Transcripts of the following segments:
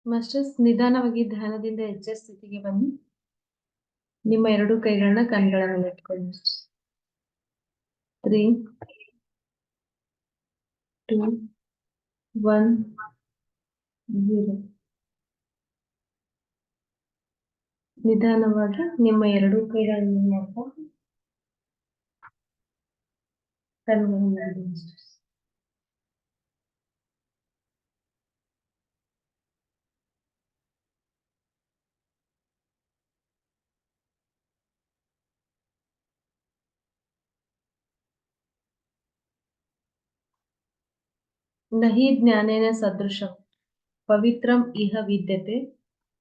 Masters, ನಿಧಾನವಾಗಿ ಧ್ಯಾನದಿಂದ ಎಚ್ಚರ ಸ್ಥಿತಿಗೆ ಬನ್ನಿ. ನಿಮ್ಮ ಎರಡು ಕೈಗಳನ್ನ ಕಣ್ಗಳ ಮೇಲೆ ಇಟ್ಕೊಳ್ಳಿ. 3, 2, 1, 0. ನಿಧಾನವಾಗಿ ನಿಮ್ಮ ಎರಡು ಕೈಗಳನ್ನು ಮಾಡ್ತಾ ಕಣ್ಗಳನ್ನು ಮಾಡಿ ಮಾಸ್ಟರ್ಸ್. ನಹಿ ಜ್ಞಾನೇನ ಸದೃಶಂ ಪವಿತ್ರಂ ಇಹ ವಿದ್ಯತೆ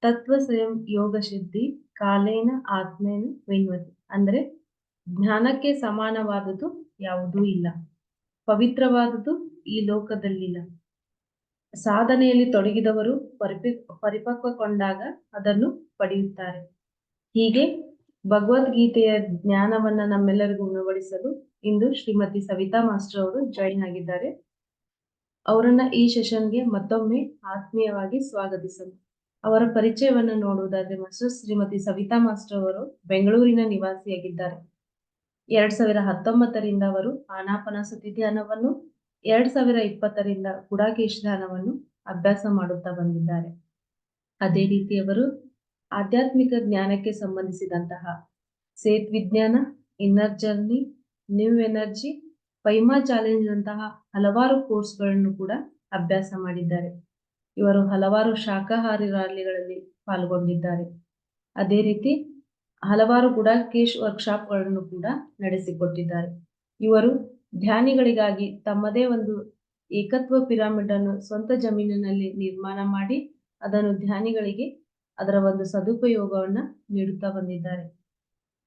ತತ್ವ ಸ್ವಯಂ ಯೋಗ ಸಿದ್ಧಿ ಕಾಲೇನ ಆತ್ಮೇನ ವಿನ್ವತಿ. ಅಂದ್ರೆ ಜ್ಞಾನಕ್ಕೆ ಸಮಾನವಾದುದು ಯಾವುದೂ ಇಲ್ಲ, ಪವಿತ್ರವಾದುದು ಈ ಲೋಕದಲ್ಲಿಲ್ಲ. ಸಾಧನೆಯಲ್ಲಿ ತೊಡಗಿದವರು ಪರಿಪಕ್ವಗೊಂಡಾಗ ಅದನ್ನು ಪಡೆಯುತ್ತಾರೆ. ಹೀಗೆ ಭಗವದ್ಗೀತೆಯ ಜ್ಞಾನವನ್ನ ನಮ್ಮೆಲ್ಲರಿಗೂ ಉಣಬಡಿಸಲು ಇಂದು ಶ್ರೀಮತಿ ಸವಿತಾ ಮಾಸ್ಟರ್ ಅವರು ಜಾಯಿನ್ ಆಗಿದ್ದಾರೆ. ಅವರನ್ನ ಈ ಸೆಷನ್ಗೆ ಮತ್ತೊಮ್ಮೆ ಆತ್ಮೀಯವಾಗಿ ಸ್ವಾಗತಿಸಲು. ಅವರ ಪರಿಚಯವನ್ನು ನೋಡುವುದಾದ್ರೆ ಮಾಸ್ಟರ್, ಶ್ರೀಮತಿ ಸವಿತಾ ಮಾಸ್ಟರ್ ಅವರು ಬೆಂಗಳೂರಿನ ನಿವಾಸಿಯಾಗಿದ್ದಾರೆ. 2019ರಿಂದ ಅವರು ಆನಾಪಾನಸತಿ ಧ್ಯಾನವನ್ನು, 2020ರಿಂದ ಗುಡಾಕೇಶ ಧ್ಯಾನವನ್ನು ಅಭ್ಯಾಸ ಮಾಡುತ್ತಾ ಬಂದಿದ್ದಾರೆ. ಅದೇ ರೀತಿ ಅವರು ಆಧ್ಯಾತ್ಮಿಕ ಜ್ಞಾನಕ್ಕೆ ಸಂಬಂಧಿಸಿದಂತಹ ಸೇತ್ ವಿಜ್ಞಾನ, ಇನ್ನರ್ ಜರ್ನಿ, ನ್ಯೂ ಎನರ್ಜಿ, ಪೈಮಾ ಚಾಲೆಂಜ್ ನಂತಹ ಹಲವಾರು ಕೋರ್ಸ್ಗಳನ್ನು ಕೂಡ ಅಭ್ಯಾಸ ಮಾಡಿದ್ದಾರೆ. ಇವರು ಹಲವಾರು ಶಾಕಾಹಾರಿ ರ್ಯಾಲಿಗಳಲ್ಲಿ ಪಾಲ್ಗೊಂಡಿದ್ದಾರೆ. ಅದೇ ರೀತಿ ಹಲವಾರು ಗುಡಾಕೇಶ್ ವರ್ಕ್ಶಾಪ್ಗಳನ್ನು ಕೂಡ ನಡೆಸಿಕೊಟ್ಟಿದ್ದಾರೆ. ಇವರು ಧ್ಯಾನಿಗಳಿಗಾಗಿ ತಮ್ಮದೇ ಒಂದು ಏಕತ್ವ ಪಿರಮಿಡ್ ಅನ್ನು ಸ್ವಂತ ಜಮೀನಿನಲ್ಲಿ ನಿರ್ಮಾಣ ಮಾಡಿ ಅದನ್ನು ಧ್ಯಾನಿಗಳಿಗೆ ಅದರ ಒಂದು ಸದುಪಯೋಗವನ್ನ ನೀಡುತ್ತಾ ಬಂದಿದ್ದಾರೆ.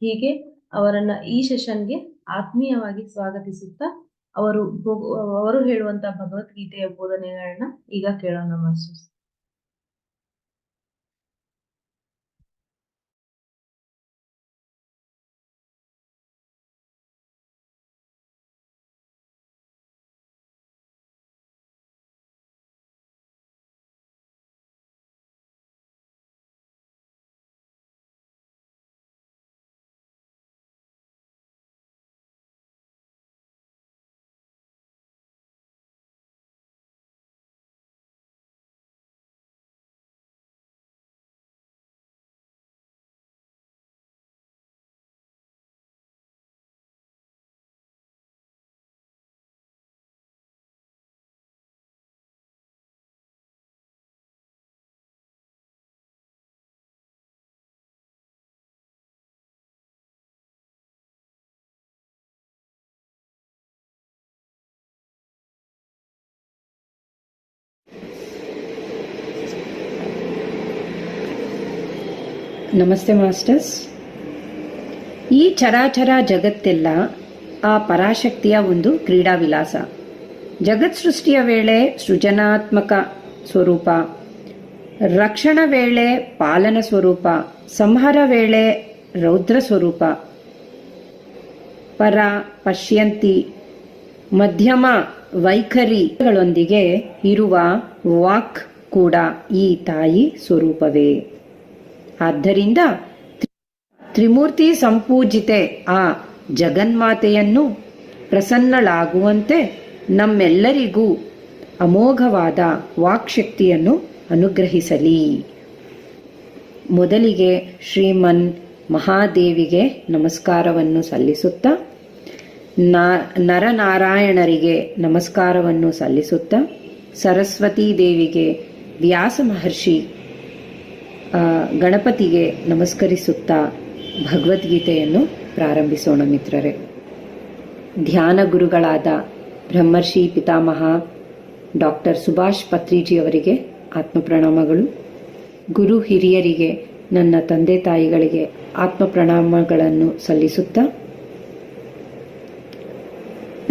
ಹೀಗೆ ಅವರನ್ನ ಈ ಸೆಷನ್ಗೆ ಆತ್ಮೀಯವಾಗಿ ಸ್ವಾಗತಿಸುತ್ತಾ ಅವರು ಹೇಳುವಂತಹ ಭಗವದ್ಗೀತೆಯ ಬೋಧನೆಗಳನ್ನ ಈಗ ಕೇಳೋಣ ಮಾಸ್ಟರ್ಸ್. ನಮಸ್ತೆ ಮಾಸ್ಟರ್ಸ್. ಈ ಚರಾಚರ ಜಗತ್ತೆಲ್ಲ ಆ ಪರಾಶಕ್ತಿಯ ಒಂದು ಕ್ರೀಡಾ ವಿಲಾಸ. ಜಗತ್ ಸೃಷ್ಟಿಯ ವೇಳೆ ಸೃಜನಾತ್ಮಕ ಸ್ವರೂಪ, ರಕ್ಷಣ ವೇಳೆ ಪಾಲನ ಸ್ವರೂಪ, ಸಂಹಾರ ವೇಳೆ ರೌದ್ರ ಸ್ವರೂಪ, ಪರ ಪಶ್ಯಂತಿ ಮಧ್ಯಮ ವೈಖರಿಗಳೊಂದಿಗೆ ಇರುವ ವಾಕ್ ಕೂಡ ಈ ತಾಯಿ ಸ್ವರೂಪವೇ. ಆದ್ದರಿಂದ ತ್ರಿಮೂರ್ತಿ ಸಂಪೂಜಿತೆ ಆ ಜಗನ್ಮಾತೆಯನ್ನು ಪ್ರಸನ್ನಳಾಗುವಂತೆ ನಮ್ಮೆಲ್ಲರಿಗೂ ಅಮೋಘವಾದ ವಾಕ್ಶಕ್ತಿಯನ್ನು ಅನುಗ್ರಹಿಸಲಿ. ಮೊದಲಿಗೆ ಶ್ರೀಮನ್ ಮಹಾದೇವಿಗೆ ನಮಸ್ಕಾರವನ್ನು ಸಲ್ಲಿಸುತ್ತಾ, ನರನಾರಾಯಣರಿಗೆ ನಮಸ್ಕಾರವನ್ನು ಸಲ್ಲಿಸುತ್ತಾ, ಸರಸ್ವತೀ ದೇವಿಗೆ, ವ್ಯಾಸ ಮಹರ್ಷಿ ಗಣಪತಿಗೆ ನಮಸ್ಕರಿಸುತ್ತಾ ಭಗವದ್ಗೀತೆಯನ್ನು ಪ್ರಾರಂಭಿಸೋಣ ಮಿತ್ರರೇ. ಧ್ಯಾನ ಗುರುಗಳಾದ ಬ್ರಹ್ಮರ್ಷಿ ಪಿತಾಮಹ ಡಾಕ್ಟರ್ ಸುಭಾಷ್ ಪತ್ರಿಜಿಯವರಿಗೆ ಆತ್ಮ ಪ್ರಣಾಮಗಳು. ಗುರು ಹಿರಿಯರಿಗೆ, ನನ್ನ ತಂದೆ ತಾಯಿಗಳಿಗೆ ಆತ್ಮ ಪ್ರಣಾಮಗಳನ್ನು ಸಲ್ಲಿಸುತ್ತಾ,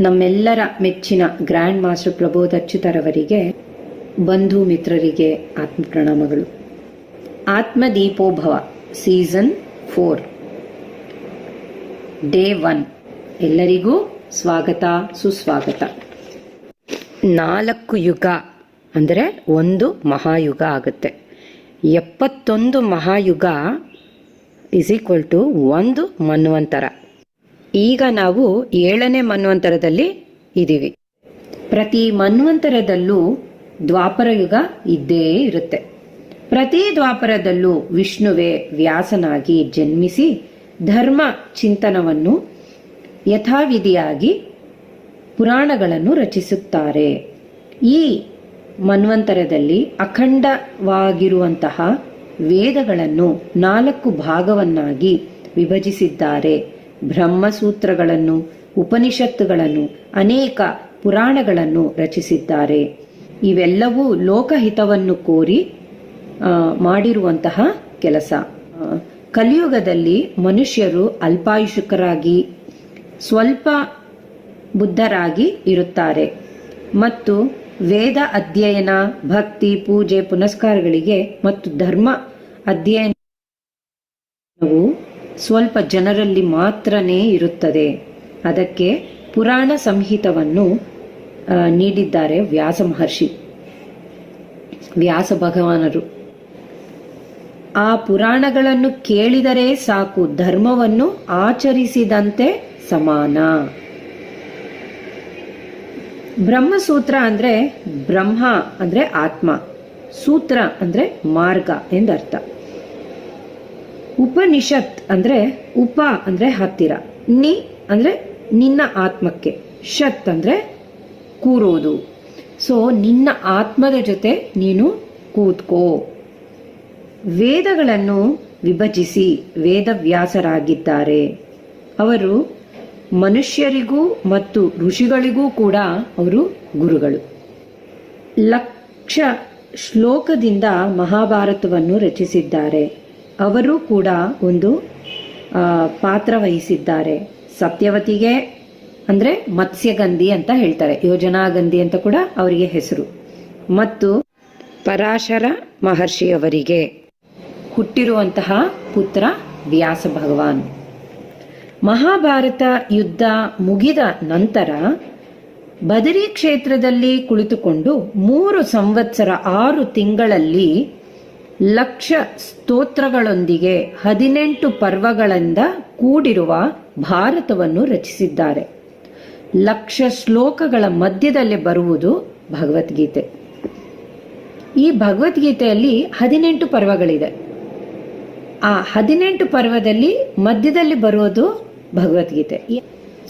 ನಮ್ಮೆಲ್ಲರ ಮೆಚ್ಚಿನ ಗ್ರ್ಯಾಂಡ್ ಮಾಸ್ಟರ್ ಪ್ರಬೋಧ್ ಅಚ್ಯುತರವರಿಗೆ, ಬಂಧು ಮಿತ್ರರಿಗೆ ಆತ್ಮ ಪ್ರಣಾಮಗಳು. ಆತ್ಮದೀಪೋಭವ ಸೀಸನ್ 4 ಡೇ 1 ಎಲ್ಲರಿಗೂ ಸ್ವಾಗತ, ಸುಸ್ವಾಗತ. 4 ಯುಗ ಅಂದರೆ ಒಂದು ಮಹಾಯುಗ ಆಗುತ್ತೆ. 71 ಮಹಾಯುಗ = 1 ಮನ್ವಂತರ. ಈಗ ನಾವು 7ನೇ ಮನ್ವಂತರದಲ್ಲಿ ಇದ್ದೀವಿ. ಪ್ರತಿ ಮನ್ವಂತರದಲ್ಲೂ ದ್ವಾಪರ ಯುಗ ಇದ್ದೇ ಇರುತ್ತೆ. ಪ್ರತಿ ದ್ವಾಪರದಲ್ಲೂ ವಿಷ್ಣುವೇ ವ್ಯಾಸನಾಗಿ ಜನ್ಮಿಸಿ ಧರ್ಮ ಚಿಂತನವನ್ನು ಯಥಾವಿಧಿಯಾಗಿ ಪುರಾಣಗಳನ್ನು ರಚಿಸುತ್ತಾರೆ. ಈ ಮನ್ವಂತರದಲ್ಲಿ ಅಖಂಡವಾಗಿರುವಂತಹ ವೇದಗಳನ್ನು 4 ಭಾಗವನ್ನಾಗಿ ವಿಭಜಿಸಿದ್ದಾರೆ. ಬ್ರಹ್ಮಸೂತ್ರಗಳನ್ನು, ಉಪನಿಷತ್ತುಗಳನ್ನು, ಅನೇಕ ಪುರಾಣಗಳನ್ನು ರಚಿಸಿದ್ದಾರೆ. ಇವೆಲ್ಲವೂ ಲೋಕಹಿತವನ್ನು ಕೋರಿ ಮಾಡಿರುವಂತಹ ಕೆಲಸ. ಕಲಿಯುಗದಲ್ಲಿ ಮನುಷ್ಯರು ಅಲ್ಪಾಯುಷಕರಾಗಿ ಸ್ವಲ್ಪ ಬುದ್ಧರಾಗಿ ಇರುತ್ತಾರೆ ಮತ್ತು ವೇದ ಅಧ್ಯಯನ, ಭಕ್ತಿ, ಪೂಜೆ, ಪುನಸ್ಕಾರಗಳಿಗೆ ಮತ್ತು ಧರ್ಮ ಅಧ್ಯಯನವು ಸ್ವಲ್ಪ ಜನರಲ್ಲಿ ಮಾತ್ರನೇ ಇರುತ್ತದೆ. ಅದಕ್ಕೆ ಪುರಾಣ ಸಂಹಿತವನ್ನು ನೀಡಿದ್ದಾರೆ ವ್ಯಾಸ ಮಹರ್ಷಿ, ವ್ಯಾಸ ಭಗವಾನರು. ಆ ಪುರಾಣಗಳನ್ನು ಕೇಳಿದರೆ ಸಾಕು, ಧರ್ಮವನ್ನು ಆಚರಿಸಿದಂತೆ ಸಮಾನ. ಬ್ರಹ್ಮಸೂತ್ರ ಅಂದ್ರೆ ಬ್ರಹ್ಮ ಅಂದ್ರೆ ಆತ್ಮ, ಸೂತ್ರ ಅಂದ್ರೆ ಮಾರ್ಗ ಎಂದರ್ಥ. ಉಪನಿಷತ್ ಅಂದ್ರೆ ಉಪ ಅಂದ್ರೆ ಹತ್ತಿರ, ನಿ ಅಂದ್ರೆ ನಿನ್ನ ಆತ್ಮಕ್ಕೆ, ಶತ್ ಅಂದ್ರೆ ಕೂರೋದು. ಸೊ ನಿನ್ನ ಆತ್ಮದ ಜೊತೆ ನೀನು ಕೂತ್ಕೋ. ವೇದಗಳನ್ನು ವಿಭಜಿಸಿ ವೇದವ್ಯಾಸರಾಗಿದ್ದಾರೆ. ಅವರು ಮನುಷ್ಯರಿಗೂ ಮತ್ತು ಋಷಿಗಳಿಗೂ ಕೂಡ ಅವರು ಗುರುಗಳು. 1,00,000 ಶ್ಲೋಕದಿಂದ ಮಹಾಭಾರತವನ್ನು ರಚಿಸಿದ್ದಾರೆ. ಅವರು ಕೂಡ ಒಂದು ಪಾತ್ರ ವಹಿಸಿದ್ದಾರೆ. ಸತ್ಯವತಿಗೆ ಅಂದ್ರೆ ಮತ್ಸ್ಯಗಂಧಿ ಅಂತ ಹೇಳ್ತಾರೆ, ಯೋಜನಾಗಂಧಿ ಅಂತ ಕೂಡ ಅವರಿಗೆ ಹೆಸರು. ಮತ್ತು ಪರಾಶರ ಮಹರ್ಷಿಯವರಿಗೆ ಹುಟ್ಟಿರುವಂತಹ ಪುತ್ರ ವ್ಯಾಸ ಭಗವಾನ್. ಮಹಾಭಾರತ ಯುದ್ಧ ಮುಗಿದ ನಂತರ ಬದರಿ ಕ್ಷೇತ್ರದಲ್ಲಿ ಕುಳಿತುಕೊಂಡು 3 ಸಂವತ್ಸರ 6 ತಿಂಗಳಲ್ಲಿ 1,00,000 ಸ್ತೋತ್ರಗಳೊಂದಿಗೆ 18 ಪರ್ವಗಳಿಂದ ಕೂಡಿರುವ ಭಾರತವನ್ನು ರಚಿಸಿದ್ದಾರೆ. 1,00,000 ಶ್ಲೋಕಗಳ ಮಧ್ಯದಲ್ಲಿ ಬರುವುದು ಭಗವದ್ಗೀತೆ. ಈ ಭಗವದ್ಗೀತೆಯಲ್ಲಿ 18 ಪರ್ವಗಳಿದೆ. ಆ 18 ಪರ್ವದಲ್ಲಿ ಮಧ್ಯದಲ್ಲಿ ಬರುವುದು ಭಗವದ್ಗೀತೆ.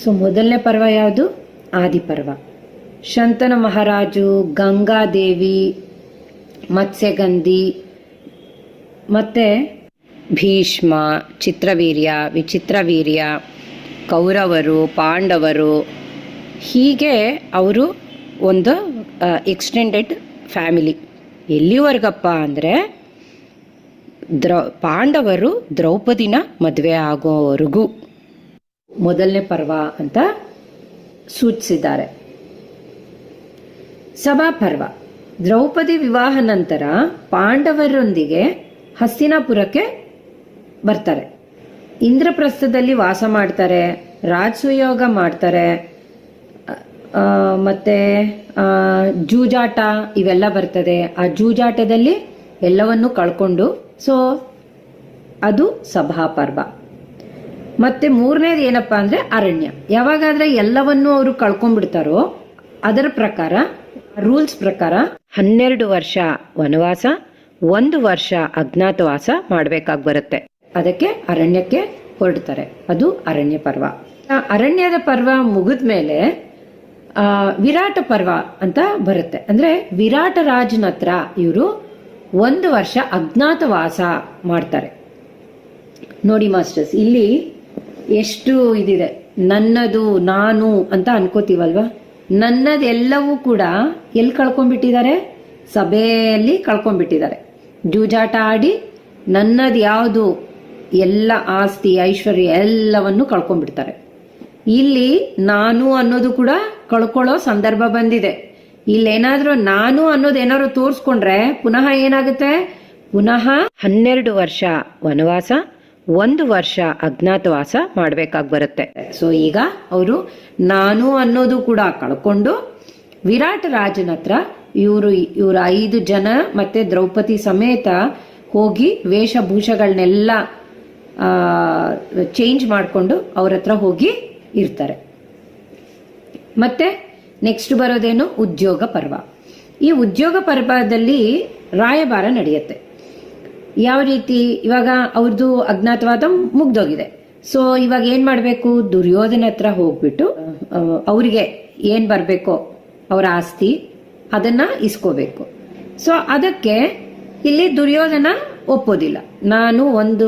ಸೊ ಮೊದಲನೇ ಪರ್ವ ಯಾವುದು? ಆದಿಪರ್ವ. ಶಂತನ ಮಹಾರಾಜು, ಗಂಗಾದೇವಿ, ಮತ್ಸ್ಯಗಂಧಿ, ಮತ್ತೆ ಭೀಷ್ಮ, ಚಿತ್ರವೀರ್ಯ, ವಿಚಿತ್ರವೀರ್ಯ, ಕೌರವರು, ಪಾಂಡವರು, ಹೀಗೆ ಅವರು ಒಂದು ಎಕ್ಸ್ಟೆಂಡೆಡ್ ಫ್ಯಾಮಿಲಿ. ಎಲ್ಲಿವರೆಗಪ್ಪ ಅಂದರೆ ಪಾಂಡವರು ದ್ರೌಪದಿನ ಮದುವೆ ಆಗೋವರೆಗೂ ಮೊದಲನೇ ಪರ್ವ ಅಂತ ಸೂಚಿಸಿದ್ದಾರೆ. ಸಭಾ ಪರ್ವ. ದ್ರೌಪದಿ ವಿವಾಹ ನಂತರ ಪಾಂಡವರೊಂದಿಗೆ ಹಸ್ತಿನಾಪುರಕ್ಕೆ ಬರ್ತಾರೆ. ಇಂದ್ರಪ್ರಸ್ಥದಲ್ಲಿ ವಾಸ ಮಾಡ್ತಾರೆ, ರಾಜಸುಯೋಗ ಮಾಡ್ತಾರೆ, ಮತ್ತೆ ಜೂಜಾಟ ಇವೆಲ್ಲ ಬರ್ತದೆ. ಆ ಜೂಜಾಟದಲ್ಲಿ ಎಲ್ಲವನ್ನೂ ಕಳ್ಕೊಂಡು, ಸೊ ಅದು ಸಭಾಪರ್ವ. ಮತ್ತೆ ಮೂರನೇದು ಏನಪ್ಪಾ ಅಂದ್ರೆ ಅರಣ್ಯ. ಯಾವಾಗಾದ್ರೆ ಎಲ್ಲವನ್ನೂ ಅವರು ಕಳ್ಕೊಂಡ್ಬಿಡ್ತಾರೋ ಅದರ ಪ್ರಕಾರ, ರೂಲ್ಸ್ ಪ್ರಕಾರ 12 ವರ್ಷ ವನವಾಸ, 1 ವರ್ಷ ಅಜ್ಞಾತವಾಸ ಮಾಡ್ಬೇಕಾಗಿ ಬರುತ್ತೆ. ಅದಕ್ಕೆ ಅರಣ್ಯಕ್ಕೆ ಹೊರಡ್ತಾರೆ. ಅದು ಅರಣ್ಯ ಪರ್ವ. ಅರಣ್ಯದ ಪರ್ವ ಮುಗಿದ್ಮೇಲೆ ವಿರಾಟ ಪರ್ವ ಅಂತ ಬರುತ್ತೆ. ಅಂದ್ರೆ ವಿರಾಟ ರಾಜನ ಹತ್ರ ಇವರು 1 ವರ್ಷ ಅಜ್ಞಾತವಾಸ ಮಾಡ್ತಾರೆ. ನೋಡಿ ಮಾಸ್ಟರ್ಸ್, ಇಲ್ಲಿ ಎಷ್ಟು ಇದಿದೆ. ನನ್ನದು, ನಾನು ಅಂತ ಅನ್ಕೋತೀವಲ್ವಾ, ನನ್ನದೆಲ್ಲವೂ ಕೂಡ ಎಲ್ಲಿ ಕಳ್ಕೊಂಡ್ಬಿಟ್ಟಿದ್ದಾರೆ? ಸಭೆಯಲ್ಲಿ ಕಳ್ಕೊಂಡ್ಬಿಟ್ಟಿದ್ದಾರೆ. ಜೂಜಾಟ ಆಡಿ ನನ್ನದು ಯಾವುದು, ಎಲ್ಲ ಆಸ್ತಿ ಐಶ್ವರ್ಯ ಎಲ್ಲವನ್ನು ಕಳ್ಕೊಂಡ್ಬಿಡ್ತಾರೆ. ಇಲ್ಲಿ ನಾನು ಅನ್ನೋದು ಕೂಡ ಕಳ್ಕೊಳ್ಳೋ ಸಂದರ್ಭ ಬಂದಿದೆ. ಇಲ್ಲೇನಾದ್ರೂ ನಾನು ಅನ್ನೋದು ಏನಾದ್ರು ತೋರಿಸ್ಕೊಂಡ್ರೆ ಪುನಃ ಏನಾಗುತ್ತೆ? ಪುನಃ 12 ವರ್ಷ ವನವಾಸ, 1 ವರ್ಷ ಅಜ್ಞಾತವಾಸ ಮಾಡ್ಬೇಕಾಗಿ ಬರುತ್ತೆ. ಸೊ ಈಗ ಅವರು ನಾನು ಅನ್ನೋದು ಕೂಡ ಕಳ್ಕೊಂಡು ವಿರಾಟ ರಾಜನ ಹತ್ರ ಇವರು 5 ಜನ ಮತ್ತೆ ದ್ರೌಪದಿ ಸಮೇತ ಹೋಗಿ ವೇಷಭೂಷಗಳನ್ನೆಲ್ಲ ಚೇಂಜ್ ಮಾಡಿಕೊಂಡು ಅವ್ರ ಹತ್ರ ಹೋಗಿ ಇರ್ತಾರೆ. ಮತ್ತೆ ನೆಕ್ಸ್ಟ್ ಬರೋದೇನು ಉದ್ಯೋಗ ಪರ್ವ. ಈ ಉದ್ಯೋಗ ಪರ್ವದಲ್ಲಿ ರಾಯಭಾರ ನಡೆಯುತ್ತೆ. ಯಾವ ರೀತಿ, ಇವಾಗ ಅವ್ರದ್ದು ಅಜ್ಞಾತವಾದ ಮುಗ್ದೋಗಿದೆ. ಸೊ ಇವಾಗ ಏನ್ ಮಾಡಬೇಕು, ದುರ್ಯೋಧನ ಹತ್ರ ಹೋಗ್ಬಿಟ್ಟು ಅವ್ರಿಗೆ ಏನ್ ಬರಬೇಕೋ ಅವರ ಆಸ್ತಿ ಅದನ್ನ ಇಸ್ಕೋಬೇಕು. ಸೊ ಅದಕ್ಕೆ ಇಲ್ಲಿ ದುರ್ಯೋಧನ ಒಪ್ಪೋದಿಲ್ಲ. ನಾನು ಒಂದು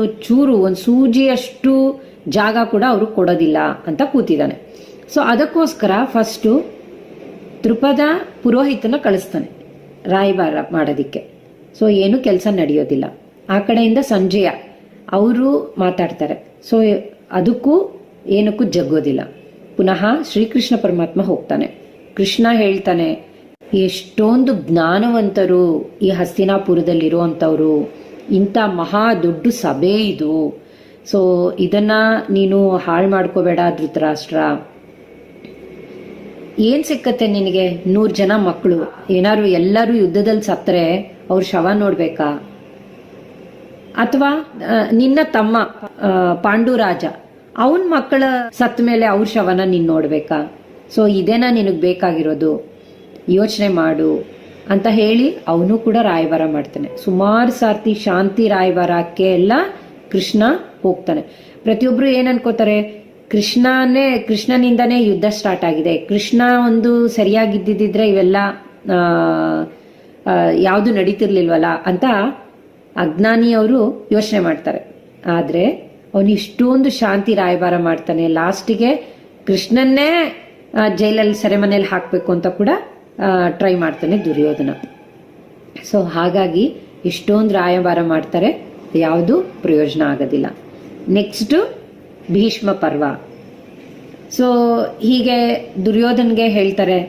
ಸೂಜಿಯಷ್ಟು ಜಾಗ ಕೂಡ ಅವರು ಕೊಡೋದಿಲ್ಲ ಅಂತ ಕೂತಿದ್ದಾನೆ. ಸೊ ಅದಕ್ಕೋಸ್ಕರ ಫಸ್ಟು ದ್ರುಪದ ಪುರೋಹಿತನ ಕಳಿಸ್ತಾನೆ ರಾಯಭಾರ ಮಾಡೋದಿಕ್ಕೆ. ಸೊ ಏನು ಕೆಲಸ ನಡೆಯೋದಿಲ್ಲ. ಆ ಕಡೆಯಿಂದ ಸಂಜಯ ಅವರು ಮಾತಾಡ್ತಾರೆ. ಸೊ ಅದಕ್ಕೂ ಏನಕ್ಕೂ ಜಗ್ಗೋದಿಲ್ಲ. ಪುನಃ ಶ್ರೀಕೃಷ್ಣ ಪರಮಾತ್ಮ ಹೋಗ್ತಾನೆ. ಕೃಷ್ಣ ಹೇಳ್ತಾನೆ, ಎಷ್ಟೊಂದು ಜ್ಞಾನವಂತರು ಈ ಹಸ್ತಿನಾಪುರದಲ್ಲಿರುವಂಥವ್ರು, ಇಂಥ ಮಹಾ ದೊಡ್ಡ ಸಭೆ ಇದು. ಸೊ ಇದನ್ನ ನೀನು ಹಾಳು ಮಾಡ್ಕೋಬೇಡ ಧೃತರಾಷ್ಟ್ರ. ಏನ್ ಸಿಕ್ಕತ್ತೆ ನಿನಗೆ? 100 ಜನ ಮಕ್ಕಳು, ಏನಾದ್ರು ಎಲ್ಲರೂ ಯುದ್ಧದಲ್ಲಿ ಸತ್ತರೆ ಅವ್ರ ಶವ ನೋಡ್ಬೇಕಾ? ಅಥವಾ ನಿನ್ನ ತಮ್ಮ ಪಾಂಡುರಾಜ, ಅವನ್ ಮಕ್ಕಳ ಸತ್ತ ಮೇಲೆ ಅವ್ರ ಶವನ ನೀನ್ ನೋಡ್ಬೇಕಾ? ಸೊ ಇದೇನಾ ನಿನಗ್ ಬೇಕಾಗಿರೋದು? ಯೋಚನೆ ಮಾಡು ಅಂತ ಹೇಳಿ ಅವನು ಕೂಡ ರಾಯಭಾರ ಮಾಡ್ತಾನೆ. ಸುಮಾರು ಸಾರ್ತಿ ಶಾಂತಿ ರಾಯಭಾರಕ್ಕೆ ಎಲ್ಲ ಕೃಷ್ಣ ಹೋಗ್ತಾನೆ. ಪ್ರತಿಯೊಬ್ರು ಏನ್ ಅನ್ಕೋತಾರೆ, ಕೃಷ್ಣನಿಂದನೇ ಯುದ್ಧ ಸ್ಟಾರ್ಟ್ ಆಗಿದೆ, ಕೃಷ್ಣ ಒಂದು ಸರಿಯಾಗಿದ್ದಿದ್ರೆ ಇವೆಲ್ಲ ಯಾವುದು ನಡೀತಿರ್ಲಿಲ್ವಲ್ಲ ಅಂತ ಅಜ್ಞಾನಿಯವರು ಯೋಚನೆ ಮಾಡ್ತಾರೆ. ಆದ್ರೆ ಅವನು ಇಷ್ಟೊಂದು ಶಾಂತಿ ರಾಯಭಾರ ಮಾಡ್ತಾನೆ. ಲಾಸ್ಟಿಗೆ ಕೃಷ್ಣನ್ನೇ ಜೈಲಲ್ಲಿ ಸೆರೆಮನೆಯಲ್ಲಿ ಹಾಕ್ಬೇಕು ಅಂತ ಕೂಡ ಟ್ರೈ ಮಾಡ್ತಾನೆ ದುರ್ಯೋಧನ. ಸೊ ಹಾಗಾಗಿ ಇಷ್ಟೊಂದು ರಾಯಭಾರ ಮಾಡ್ತಾರೆ, ಯಾವುದು ಪ್ರಯೋಜನ ಆಗೋದಿಲ್ಲ. ನೆಕ್ಸ್ಟ್ ಭೀಷ್ಮ ಪರ್ವ. ಸೊ ಹೀಗೆ ದುರ್ಯೋಧನ್ಗೆ ಹೇಳ್ತಾರೆ,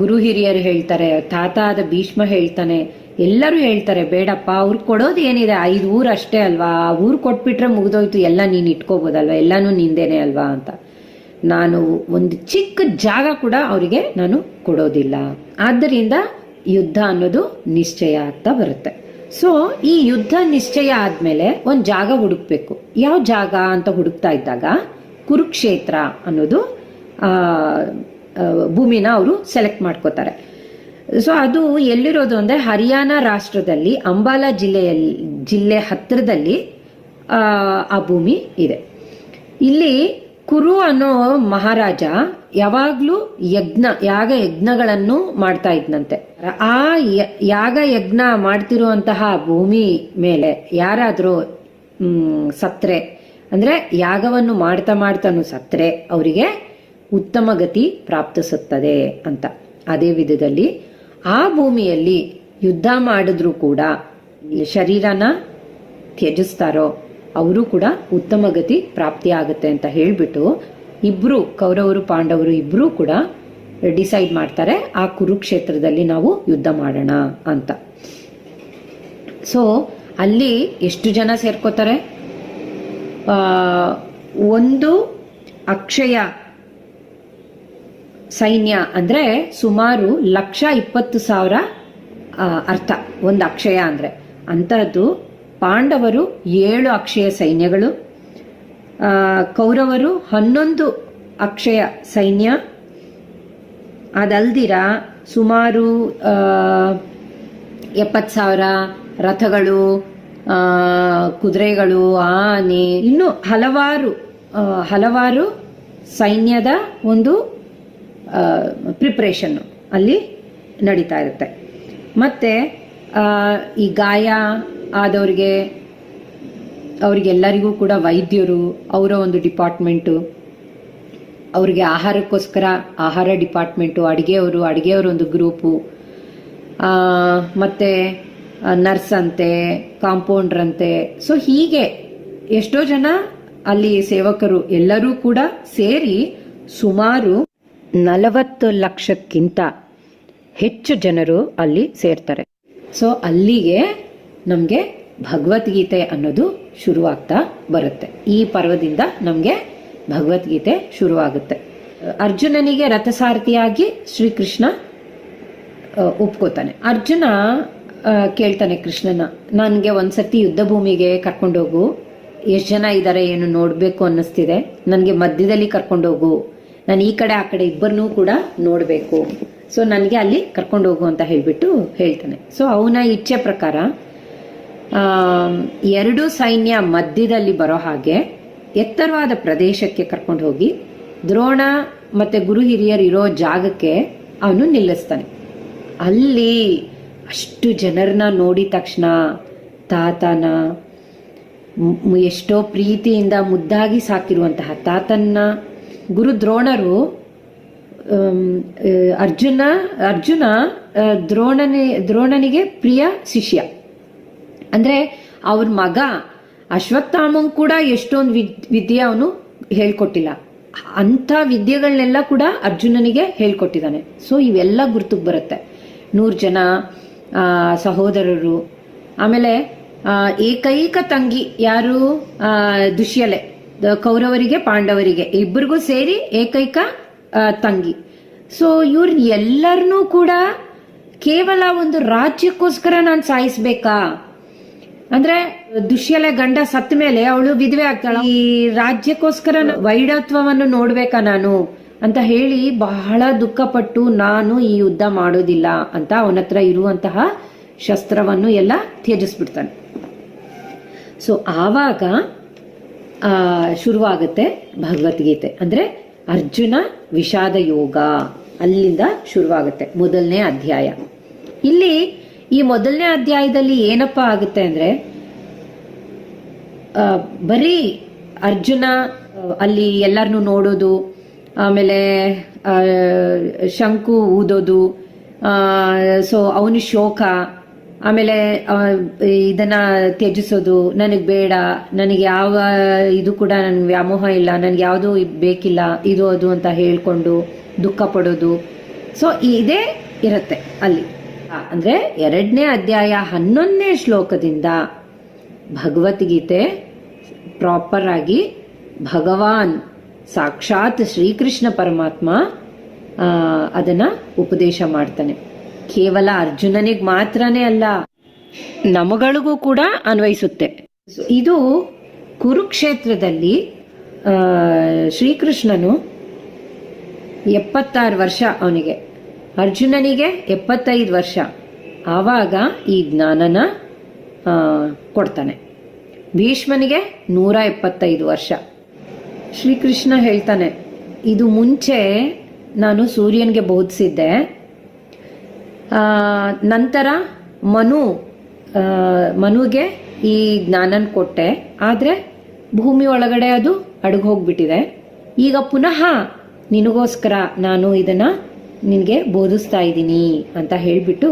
ಗುರು ಹಿರಿಯರು ಹೇಳ್ತಾರೆ, ತಾತ ಆದ ಭೀಷ್ಮ ಹೇಳ್ತಾನೆ, ಎಲ್ಲರೂ ಹೇಳ್ತಾರೆ, ಬೇಡಪ್ಪ ಅವ್ರಿಗೆ ಕೊಡೋದು ಏನಿದೆ, 5 ಊರು ಅಷ್ಟೇ ಅಲ್ವಾ, ಆ ಊರು ಕೊಟ್ಬಿಟ್ರೆ ಮುಗಿದೋಯ್ತು, ಎಲ್ಲ ನೀನು ಇಟ್ಕೋಬೋದಲ್ವಾ, ಎಲ್ಲಾನು ನಿಂದೇನೆ ಅಲ್ವಾ ಅಂತ. ನಾನು ಒಂದು ಚಿಕ್ಕ ಜಾಗ ಕೂಡ ಅವರಿಗೆ ನಾನು ಕೊಡೋದಿಲ್ಲ. ಆದ್ದರಿಂದ ಯುದ್ಧ ಅನ್ನೋದು ನಿಶ್ಚಯ ಆಗ್ತಾ ಬರುತ್ತೆ. ಸೊ ಈ ಯುದ್ಧ ನಿಶ್ಚಯ ಆದ್ಮೇಲೆ ಒಂದು ಜಾಗ ಹುಡುಕ್ಬೇಕು. ಯಾವ ಜಾಗ ಅಂತ ಹುಡುಕ್ತಾ ಇದ್ದಾಗ ಕುರುಕ್ಷೇತ್ರ ಅನ್ನೋದು ಭೂಮಿನ ಅವರು ಸೆಲೆಕ್ಟ್ ಮಾಡ್ಕೋತಾರೆ. ಸೊ ಅದು ಎಲ್ಲಿರೋದು ಅಂದ್ರೆ ಹರಿಯಾಣ ರಾಷ್ಟ್ರದಲ್ಲಿ ಅಂಬಾಲಾ ಜಿಲ್ಲೆ ಹತ್ತಿರದಲ್ಲಿ ಆ ಭೂಮಿ ಇದೆ. ಇಲ್ಲಿ ಕುರು ಅನ್ನೋ ಮಹಾರಾಜ ಯಾವಾಗ್ಲೂ ಯಜ್ಞಗಳನ್ನು ಮಾಡ್ತಾ ಇದ್ನಂತೆ. ಆ ಯಜ್ಞ ಮಾಡ್ತಿರುವಂತಹ ಭೂಮಿ ಮೇಲೆ ಯಾರಾದ್ರೂ ಸತ್ರೆ, ಅಂದ್ರೆ ಯಾಗವನ್ನು ಮಾಡ್ತಾನು ಸತ್ರೆ ಅವರಿಗೆ ಉತ್ತಮ ಗತಿ ಪ್ರಾಪ್ತಿಸುತ್ತದೆ ಅಂತ. ಅದೇ ವಿಧದಲ್ಲಿ ಆ ಭೂಮಿಯಲ್ಲಿ ಯುದ್ಧ ಮಾಡಿದ್ರು ಕೂಡ ಶರೀರನ ತ್ಯಜಿಸ್ತಾರೋ ಅವರು ಕೂಡ ಉತ್ತಮ ಗತಿ ಪ್ರಾಪ್ತಿ ಆಗುತ್ತೆ ಅಂತ ಹೇಳ್ಬಿಟ್ಟು ಇಬ್ರು, ಕೌರವರು ಪಾಂಡವರು ಇಬ್ರು ಕೂಡ ಡಿಸೈಡ್ ಮಾಡ್ತಾರೆ, ಆ ಕುರುಕ್ಷೇತ್ರದಲ್ಲಿ ನಾವು ಯುದ್ಧ ಮಾಡೋಣ ಅಂತ. ಸೊ ಅಲ್ಲಿ ಎಷ್ಟು ಜನ ಸೇರ್ಕೋತಾರೆ? ಒಂದು ಅಕ್ಷಯ ಸೈನ್ಯ ಅಂದ್ರೆ ಸುಮಾರು 1,20,000 ಅರ್ಥ ಒಂದು ಅಕ್ಷಯ ಅಂದ್ರೆ. ಅಂತಹದ್ದು ಪಾಂಡವರು 7 ಅಕ್ಷಯ ಸೈನ್ಯಗಳು, ಕೌರವರು 11 ಅಕ್ಷಯ ಸೈನ್ಯ. ಅದಲ್ದಿರ ಸುಮಾರು 70,000 ರಥಗಳು, ಕುದುರೆಗಳು, ಆನೆ, ಇನ್ನು ಹಲವಾರು ಸೈನ್ಯದ ಒಂದು ಪ್ರಿಪ್ರೇಷನ್ ಅಲ್ಲಿ ನಡೀತಾ ಇರುತ್ತೆ. ಮತ್ತೆ ಈ ಗಾಯ ಅವರಿಗೆಲ್ಲರಿಗೂ ಕೂಡ ವೈದ್ಯರು, ಅವರ ಒಂದು ಡಿಪಾರ್ಟ್ಮೆಂಟು, ಅವ್ರಿಗೆ ಆಹಾರಕ್ಕೋಸ್ಕರ ಆಹಾರ ಡಿಪಾರ್ಟ್ಮೆಂಟು, ಅಡಿಗೆಯವರು ಒಂದು ಗ್ರೂಪು, ಮತ್ತೆ ನರ್ಸ್ ಅಂತೆ, ಕಾಂಪೌಂಡರ್ ಅಂತೆ. ಸೊ ಹೀಗೆ ಎಷ್ಟೋ ಜನ ಅಲ್ಲಿ ಸೇವಕರು ಎಲ್ಲರೂ ಕೂಡ ಸೇರಿ ಸುಮಾರು 40 ಲಕ್ಷಕ್ಕಿಂತ ಹೆಚ್ಚು ಜನರು ಅಲ್ಲಿ ಸೇರ್ತಾರೆ. ಸೊ ಅಲ್ಲಿಗೆ ನಮಗೆ ಭಗವದ್ಗೀತೆ ಅನ್ನೋದು ಶುರುವಾಗ್ತಾ ಬರುತ್ತೆ. ಈ ಪರ್ವದಿಂದ ನಮಗೆ ಭಗವದ್ಗೀತೆ ಶುರುವಾಗುತ್ತೆ. ಅರ್ಜುನನಿಗೆ ರಥಸಾರಥಿಯಾಗಿ ಶ್ರೀಕೃಷ್ಣ ಒಪ್ಕೋತಾನೆ. ಅರ್ಜುನ ಕೇಳ್ತಾನೆ ಕೃಷ್ಣನ, ನನಗೆ ಒಂದ್ಸತಿ ಯುದ್ಧ ಭೂಮಿಗೆ ಕರ್ಕೊಂಡೋಗು, ಎಷ್ಟು ಜನ ಇದ್ದಾರೆ ಏನು ನೋಡಬೇಕು ಅನ್ನಿಸ್ತಿದೆ, ನನಗೆ ಮಧ್ಯದಲ್ಲಿ ಕರ್ಕೊಂಡೋಗು, ನಾನು ಈ ಕಡೆ ಆ ಕಡೆ ಇಬ್ಬರನ್ನೂ ಕೂಡ ನೋಡಬೇಕು, ಸೊ ನನಗೆ ಅಲ್ಲಿ ಕರ್ಕೊಂಡೋಗು ಅಂತ ಹೇಳಿಬಿಟ್ಟು ಹೇಳ್ತಾನೆ. ಸೊ ಅವನ ಇಚ್ಛೆ ಪ್ರಕಾರ ಎರಡು ಸೈನ್ಯ ಮಧ್ಯದಲ್ಲಿ ಬರೋ ಹಾಗೆ ಎತ್ತರವಾದ ಪ್ರದೇಶಕ್ಕೆ ಕರ್ಕೊಂಡು ಹೋಗಿ ದ್ರೋಣ ಮತ್ತೆ ಗುರು ಹಿರಿಯರು ಇರೋ ಜಾಗಕ್ಕೆ ಅವನು ನಿಲ್ಲಿಸ್ತಾನೆ. ಅಲ್ಲಿ ಅಷ್ಟು ಜನರನ್ನ ನೋಡಿದ ತಕ್ಷಣ ತಾತನ ಎಷ್ಟೋ ಪ್ರೀತಿಯಿಂದ ಮುದ್ದಾಗಿ ಸಾಕಿರುವಂತಹ ತಾತನ್ನ ಗುರು ದ್ರೋಣರು ಅರ್ಜುನ ದ್ರೋಣನಿಗೆ ಪ್ರಿಯ ಶಿಷ್ಯ. ಅಂದ್ರೆ ಅವ್ರ ಮಗ ಅಶ್ವತ್ಥಾಮನ್ ಕೂಡ ಎಷ್ಟೊಂದು ವಿದ್ಯೆ ಅವನು ಹೇಳ್ಕೊಟ್ಟಿಲ್ಲ, ಅಂಥ ವಿದ್ಯೆಗಳನ್ನೆಲ್ಲ ಕೂಡ ಅರ್ಜುನನಿಗೆ ಹೇಳ್ಕೊಟ್ಟಿದ್ದಾನೆ. ಸೊ ಇವೆಲ್ಲ ಗುರ್ತಕ್ಕೆ ಬರುತ್ತೆ. 100 ಜನ ಸಹೋದರರು, ಆಮೇಲೆ ಏಕೈಕ ತಂಗಿ ಯಾರು, ದುಶ್ಯಲೆ, ಕೌರವರಿಗೆ ಪಾಂಡವರಿಗೆ ಇಬ್ಬರಿಗೂ ಸೇರಿ ಏಕೈಕ ತಂಗಿ. ಸೊ ಇವ್ರ ಎಲ್ಲರನ್ನೂ ಕೂಡ ಕೇವಲ ಒಂದು ರಾಜ್ಯಕ್ಕೋಸ್ಕರ ನಾನು ಸಾಯಿಸ್ಬೇಕಾ? ಅಂದ್ರೆ ದುಶ್ಯಲೆ ಗಂಡ ಸತ್ತ ಮೇಲೆ ಅವಳು ವಿಧವೆ ಆಗ್ತಾಳ, ಈ ರಾಜ್ಯಕ್ಕೋಸ್ಕರ ವೈಡತ್ವವನ್ನು ನೋಡ್ಬೇಕಾ ನಾನು ಅಂತ ಹೇಳಿ ಬಹಳ ದುಃಖಪಟ್ಟು ನಾನು ಈ ಯುದ್ಧ ಮಾಡೋದಿಲ್ಲ ಅಂತ ಅವನ ಹತ್ರ ಇರುವಂತಹ ಶಸ್ತ್ರವನ್ನು ಎಲ್ಲ ತ್ಯಜಿಸ್ಬಿಡ್ತಾನೆ. ಸೊ ಆವಾಗ ಶುರುವಾಗುತ್ತೆ ಭಗವದ್ಗೀತೆ, ಅಂದ್ರೆ ಅರ್ಜುನ ವಿಷಾದ ಯೋಗ, ಅಲ್ಲಿಂದ ಶುರುವಾಗುತ್ತೆ ಮೊದಲನೇ ಅಧ್ಯಾಯ. ಇಲ್ಲಿ ಈ ಮೊದಲನೇ ಅಧ್ಯಾಯದಲ್ಲಿ ಏನಪ್ಪ ಆಗುತ್ತೆ ಅಂದ್ರೆ ಬರೀ ಅರ್ಜುನ ಅಲ್ಲಿ ಎಲ್ಲರನ್ನು ನೋಡೋದು, ಆಮೇಲೆ ಶಂಕು ಊದೋದು, ಸೊ ಅವನ ಶೋಕ, ಆಮೇಲೆ ಇದನ್ನ ತ್ಯಜಿಸೋದು, ನನಗೆ ಬೇಡ, ನನಗೆ ಯಾವ ಇದು ಕೂಡ ನನ್ಗೆ ವ್ಯಾಮೋಹ ಇಲ್ಲ, ನನಗೆ ಯಾವುದೂ ಬೇಕಿಲ್ಲ, ಇದು ಅದು ಅಂತ ಹೇಳ್ಕೊಂಡು ದುಃಖ ಪಡೋದು. ಸೊ ಇದೇ ಇರುತ್ತೆ ಅಲ್ಲಿ. ಅಂದ್ರೆ 2ನೇ ಅಧ್ಯಾಯ 11ನೇ ಶ್ಲೋಕದಿಂದ ಭಗವದ್ಗೀತೆ ಪ್ರಾಪರ್ ಆಗಿ ಭಗವಾನ್ ಸಾಕ್ಷಾತ್ ಶ್ರೀಕೃಷ್ಣ ಪರಮಾತ್ಮ ಅದನ್ನ ಉಪದೇಶ ಮಾಡ್ತಾನೆ. ಕೇವಲ ಅರ್ಜುನನಿಗೆ ಮಾತ್ರನೇ ಅಲ್ಲ, ನಮಗಳಿಗೂ ಕೂಡ ಅನ್ವಯಿಸುತ್ತೆ. ಇದು ಕುರುಕ್ಷೇತ್ರದಲ್ಲಿ ಶ್ರೀಕೃಷ್ಣನು 76 ವರ್ಷ, ಅವನಿಗೆ ಅರ್ಜುನನಿಗೆ 75 ವರ್ಷ. ಆವಾಗ ಈ ಜ್ಞಾನನ ಕೊಡ್ತಾನೆ. ಭೀಷ್ಮನಿಗೆ 175 ವರ್ಷ. ಶ್ರೀಕೃಷ್ಣ ಹೇಳ್ತಾನೆ, ಇದು ಮುಂಚೆ ನಾನು ಸೂರ್ಯನಿಗೆ ಬೋಧಿಸಿದ್ದೆ, ನಂತರ ಮನುಗೆ ಈ ಜ್ಞಾನನ ಕೊಟ್ಟೆ, ಆದರೆ ಭೂಮಿ ಒಳಗಡೆ ಅದು ಅಡಗಿ ಹೋಗ್ಬಿಟ್ಟಿದೆ. ಈಗ ಪುನಃ ನಿನಗೋಸ್ಕರ ನಾನು ಇದನ್ನ ನಿನಗೆ ಬೋಧಿಸ್ತಾ ಇದ್ದೀನಿ ಅಂತ ಹೇಳಿಬಿಟ್ಟು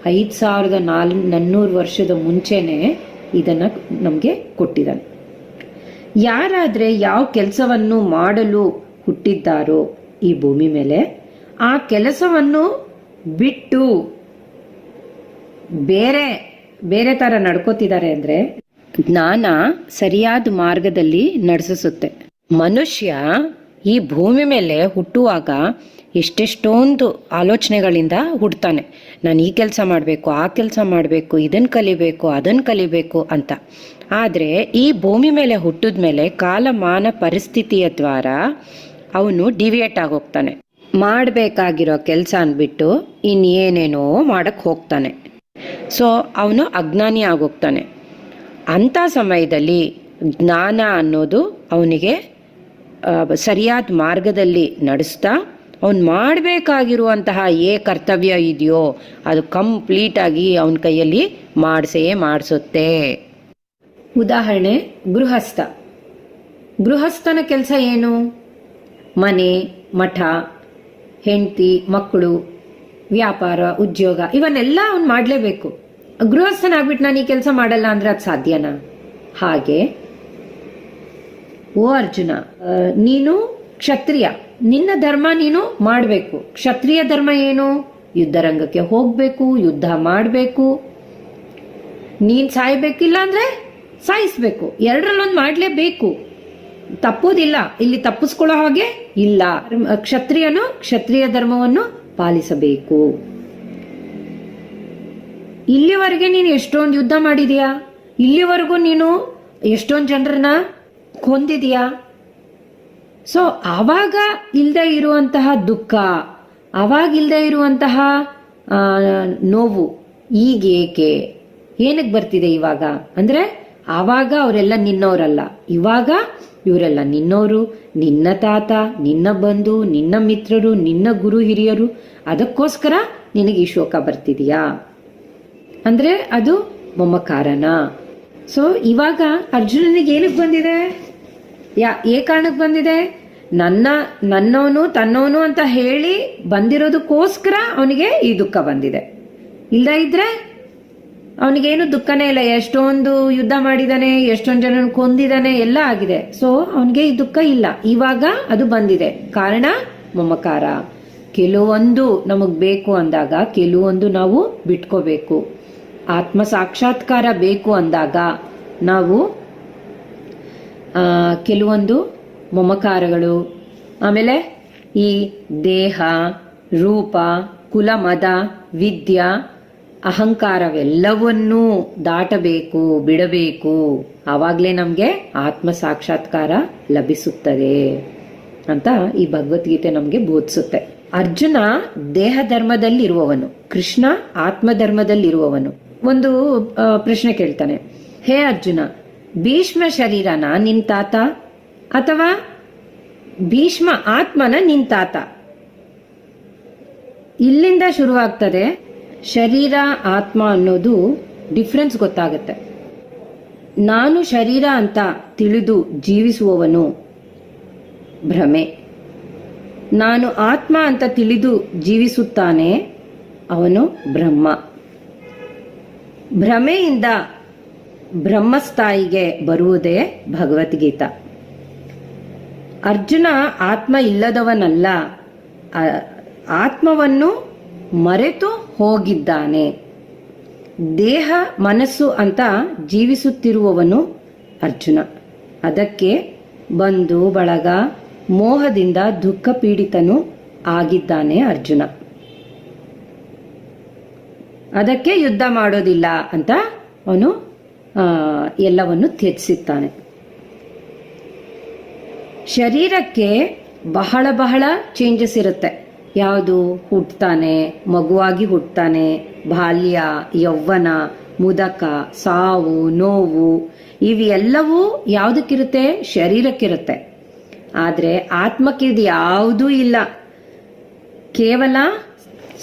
5400 ವರ್ಷದ ಮುಂಚೆನೆ ಇದನ್ನ ನಮಗೆ ಕೊಟ್ಟಿದ್ದಾನೆ. ಯಾರಾದ್ರೆ ಯಾವ ಕೆಲಸವನ್ನು ಮಾಡಲು ಹುಟ್ಟಿದ್ದಾರೋ ಈ ಭೂಮಿ ಮೇಲೆ, ಆ ಕೆಲಸವನ್ನು ಬಿಟ್ಟು ಬೇರೆ ತರ ನಡ್ಕೋತಿದ್ದಾರೆ ಅಂದ್ರೆ ಜ್ಞಾನ ಸರಿಯಾದ ಮಾರ್ಗದಲ್ಲಿ ನಡೆಸುತ್ತೆ. ಮನುಷ್ಯ ಈ ಭೂಮಿ ಮೇಲೆ ಹುಟ್ಟುವಾಗ ಎಷ್ಟೆಷ್ಟೊಂದು ಆಲೋಚನೆಗಳಿಂದ ಹುಡ್ತಾನೆ. ನಾನು ಈ ಕೆಲಸ ಮಾಡಬೇಕು, ಆ ಕೆಲಸ ಮಾಡಬೇಕು, ಇದನ್ನು ಕಲಿಬೇಕು, ಅದನ್ನು ಕಲಿಬೇಕು ಅಂತ. ಆದರೆ ಈ ಭೂಮಿ ಮೇಲೆ ಹುಟ್ಟಿದ ಮೇಲೆ ಕಾಲಮಾನ ಪರಿಸ್ಥಿತಿಯ ದ್ವಾರ ಅವನು ಡಿವಿಯೇಟ್ ಆಗೋಗ್ತಾನೆ. ಮಾಡಬೇಕಾಗಿರೋ ಕೆಲಸ ಅಂದ್ಬಿಟ್ಟು ಇನ್ನೇನೇನೋ ಮಾಡಕ್ಕೆ ಹೋಗ್ತಾನೆ. ಸೊ ಅವನು ಅಜ್ಞಾನಿ ಆಗೋಗ್ತಾನೆ. ಅಂಥ ಸಮಯದಲ್ಲಿ ಜ್ಞಾನ ಅನ್ನೋದು ಅವನಿಗೆ ಸರಿಯಾದ ಮಾರ್ಗದಲ್ಲಿ ನಡೆಸ್ತಾ ಅವನು ಮಾಡಬೇಕಾಗಿರುವಂತಹ ಕರ್ತವ್ಯ ಇದೆಯೋ ಅದು ಕಂಪ್ಲೀಟಾಗಿ ಅವನ ಕೈಯಲ್ಲಿ ಮಾಡಿಸುತ್ತೆ. ಉದಾಹರಣೆ, ಗೃಹಸ್ಥನ ಕೆಲಸ ಏನು? ಮನೆ, ಮಠ, ಹೆಂಡತಿ, ಮಕ್ಕಳು, ವ್ಯಾಪಾರ, ಉದ್ಯೋಗ ಇವನ್ನೆಲ್ಲ ಅವನು ಮಾಡಲೇಬೇಕು. ಗೃಹಸ್ಥನಾಗ್ಬಿಟ್ಟು ನಾನು ಈ ಕೆಲಸ ಮಾಡಲ್ಲ ಅಂದ್ರೆ ಅದು ಸಾಧ್ಯನಾ? ಹಾಗೆ ಓ ಅರ್ಜುನ, ನೀನು ಕ್ಷತ್ರಿಯ, ನಿನ್ನ ಧರ್ಮ ನೀನು ಮಾಡಬೇಕು. ಕ್ಷತ್ರಿಯ ಧರ್ಮ ಏನು? ಯುದ್ಧರಂಗಕ್ಕೆ ಹೋಗ್ಬೇಕು, ಯುದ್ಧ ಮಾಡಬೇಕು, ನೀನ್ ಸಾಯ್ಬೇಕಿಲ್ಲ ಅಂದ್ರೆ ಸಾಯಿಸ್ಬೇಕು, ಎರಡರಲ್ಲೊಂದು ಮಾಡಲೇಬೇಕು. ತಪ್ಪುವುದಿಲ್ಲ, ಇಲ್ಲಿ ತಪ್ಪಿಸ್ಕೊಳ್ಳೋ ಹಾಗೆ ಇಲ್ಲ. ಕ್ಷತ್ರಿಯನು ಕ್ಷತ್ರಿಯ ಧರ್ಮವನ್ನು ಪಾಲಿಸಬೇಕು. ಇಲ್ಲಿವರೆಗೆ ನೀನು ಎಷ್ಟೊಂದು ಯುದ್ಧ ಮಾಡಿದೀಯಾ, ಇಲ್ಲಿವರೆಗೂ ನೀನು ಎಷ್ಟೊಂದು ಜನರನ್ನ ಕೊಂದಿದೀಯಾ. ಸೊ ಆವಾಗ ಇಲ್ಲದೆ ಇರುವಂತಹ ದುಃಖ, ಆವಾಗ ಇಲ್ಲದೆ ಇರುವಂತಹ ನೋವು ಈಗ ಏಕೆ, ಏನಕ್ಕೆ ಬರ್ತಿದೆ ಇವಾಗ ಅಂದ್ರೆ, ಆವಾಗ ಅವರೆಲ್ಲ ನಿನ್ನವರಲ್ಲ, ಇವಾಗ ಇವರೆಲ್ಲ ನಿನ್ನವರು, ನಿನ್ನ ತಾತ, ನಿನ್ನ ಬಂಧು, ನಿನ್ನ ಮಿತ್ರರು, ನಿನ್ನ ಗುರು ಹಿರಿಯರು. ಅದಕ್ಕೋಸ್ಕರ ನಿನಗೆ ಈ ಶೋಕ ಬರ್ತಿದೀಯಾ ಅಂದ್ರೆ ಅದು ಮಮಕಾರನ. ಸೊ ಇವಾಗ ಅರ್ಜುನನಿಗೆ ಏನಕ್ಕೆ ಬಂದಿದೆ, ಏ ಕಾರಣಕ್ಕೆ ಬಂದಿದೆ, ನನ್ನವನು ತನ್ನವನು ಅಂತ ಹೇಳಿ ಬಂದಿರೋದಕ್ಕೋಸ್ಕರ ಅವನಿಗೆ ಈ ದುಃಖ ಬಂದಿದೆ. ಇಲ್ದ ಇದ್ರೆ ಅವನಿಗೇನು ದುಃಖನೇ ಇಲ್ಲ. ಎಷ್ಟೊಂದು ಯುದ್ಧ ಮಾಡಿದಾನೆ, ಎಷ್ಟೊಂದು ಜನ ಕೊಂದಿದಾನೆ, ಎಲ್ಲ ಆಗಿದೆ. ಸೊ ಅವನಿಗೆ ಈ ದುಃಖ ಇಲ್ಲ. ಇವಾಗ ಅದು ಬಂದಿದೆ. ಕಾರಣ ಮಮಕಾರ. ಕೆಲವೊಂದು ನಮಗ್ ಬೇಕು ಅಂದಾಗ ಕೆಲವೊಂದು ನಾವು ಬಿಟ್ಕೋಬೇಕು. ಆತ್ಮ ಸಾಕ್ಷಾತ್ಕಾರ ಬೇಕು ಅಂದಾಗ ನಾವು ಕೆಲವೊಂದು ಮಮಕಾರಗಳು, ಆಮೇಲೆ ಈ ದೇಹ, ರೂಪ, ಕುಲ, ಮದ, ವಿದ್ಯಾ, ಅಹಂಕಾರವೆಲ್ಲವನ್ನೂ ದಾಟಬೇಕು, ಬಿಡಬೇಕು. ಆವಾಗಲೇ ನಮಗೆ ಆತ್ಮ ಸಾಕ್ಷಾತ್ಕಾರ ಲಭಿಸುತ್ತದೆ ಅಂತ ಈ ಭಗವದ್ಗೀತೆ ನಮಗೆ ಬೋಧಿಸುತ್ತೆ. ಅರ್ಜುನ ದೇಹ ಧರ್ಮದಲ್ಲಿರುವವನು, ಕೃಷ್ಣ ಆತ್ಮ ಧರ್ಮದಲ್ಲಿರುವವನು. ಒಂದು ಪ್ರಶ್ನೆ ಕೇಳ್ತಾನೆ, ಹೇ ಅರ್ಜುನ, ಭೀಷ್ಮ ಶರೀರನ ನಿನ್ ತಾತ ಅಥವಾ ಭೀಷ್ಮ ಆತ್ಮನ ನಿನ್ ತಾತ? ಇಲ್ಲಿಂದ ಶುರುವಾಗ್ತದೆ ಶರೀರ ಆತ್ಮ ಅನ್ನೋದು ಡಿಫ್ರೆನ್ಸ್ ಗೊತ್ತಾಗುತ್ತೆ. ನಾನು ಶರೀರ ಅಂತ ತಿಳಿದು ಜೀವಿಸುವವನು ಭ್ರಮೆ, ನಾನು ಆತ್ಮ ಅಂತ ತಿಳಿದು ಜೀವಿಸುತ್ತಾನೆ ಅವನು ಬ್ರಹ್ಮ. ಭ್ರಮೆಯಿಂದ ಬ್ರಹ್ಮಸ್ಥಾಯಿಗೆ ಬರುವುದೇ ಭಗವದ್ಗೀತಾ. ಅರ್ಜುನ ಆತ್ಮ ಇಲ್ಲದವನಲ್ಲ, ಆತ್ಮವನ್ನು ಮರೆತು ಹೋಗಿದ್ದಾನೆ. ದೇಹ ಮನಸ್ಸು ಅಂತ ಜೀವಿಸುತ್ತಿರುವವನು ಅರ್ಜುನ. ಅದಕ್ಕೆ ಬಂಧು ಬಳಗ ಮೋಹದಿಂದ ದುಃಖ ಪೀಡಿತನು ಆಗಿದ್ದಾನೆ ಅರ್ಜುನ. ಅದಕ್ಕೆ ಯುದ್ಧ ಮಾಡೋದಿಲ್ಲ ಅಂತ ಅವನು ಎಲ್ಲವನ್ನು ತ್ಯಜಿಸುತ್ತಾನೆ. ಶರೀರಕ್ಕೆ ಬಹಳ ಬಹಳ ಚೇಂಜಸ್ ಇರುತ್ತೆ. ಯಾವುದು, ಹುಟ್ಟುತ್ತಾನೆ, ಮಗುವಾಗಿ ಹುಟ್ಟುತ್ತಾನೆ, ಬಾಲ್ಯ, ಯೌವನ, ಮುದಕ, ಸಾವು, ನೋವು, ಇವೆಲ್ಲವೂ ಯಾವುದಕ್ಕಿರುತ್ತೆ? ಶರೀರಕ್ಕಿರುತ್ತೆ. ಆದರೆ ಆತ್ಮಕ್ಕೆ ಇದು ಯಾವುದೂ ಇಲ್ಲ. ಕೇವಲ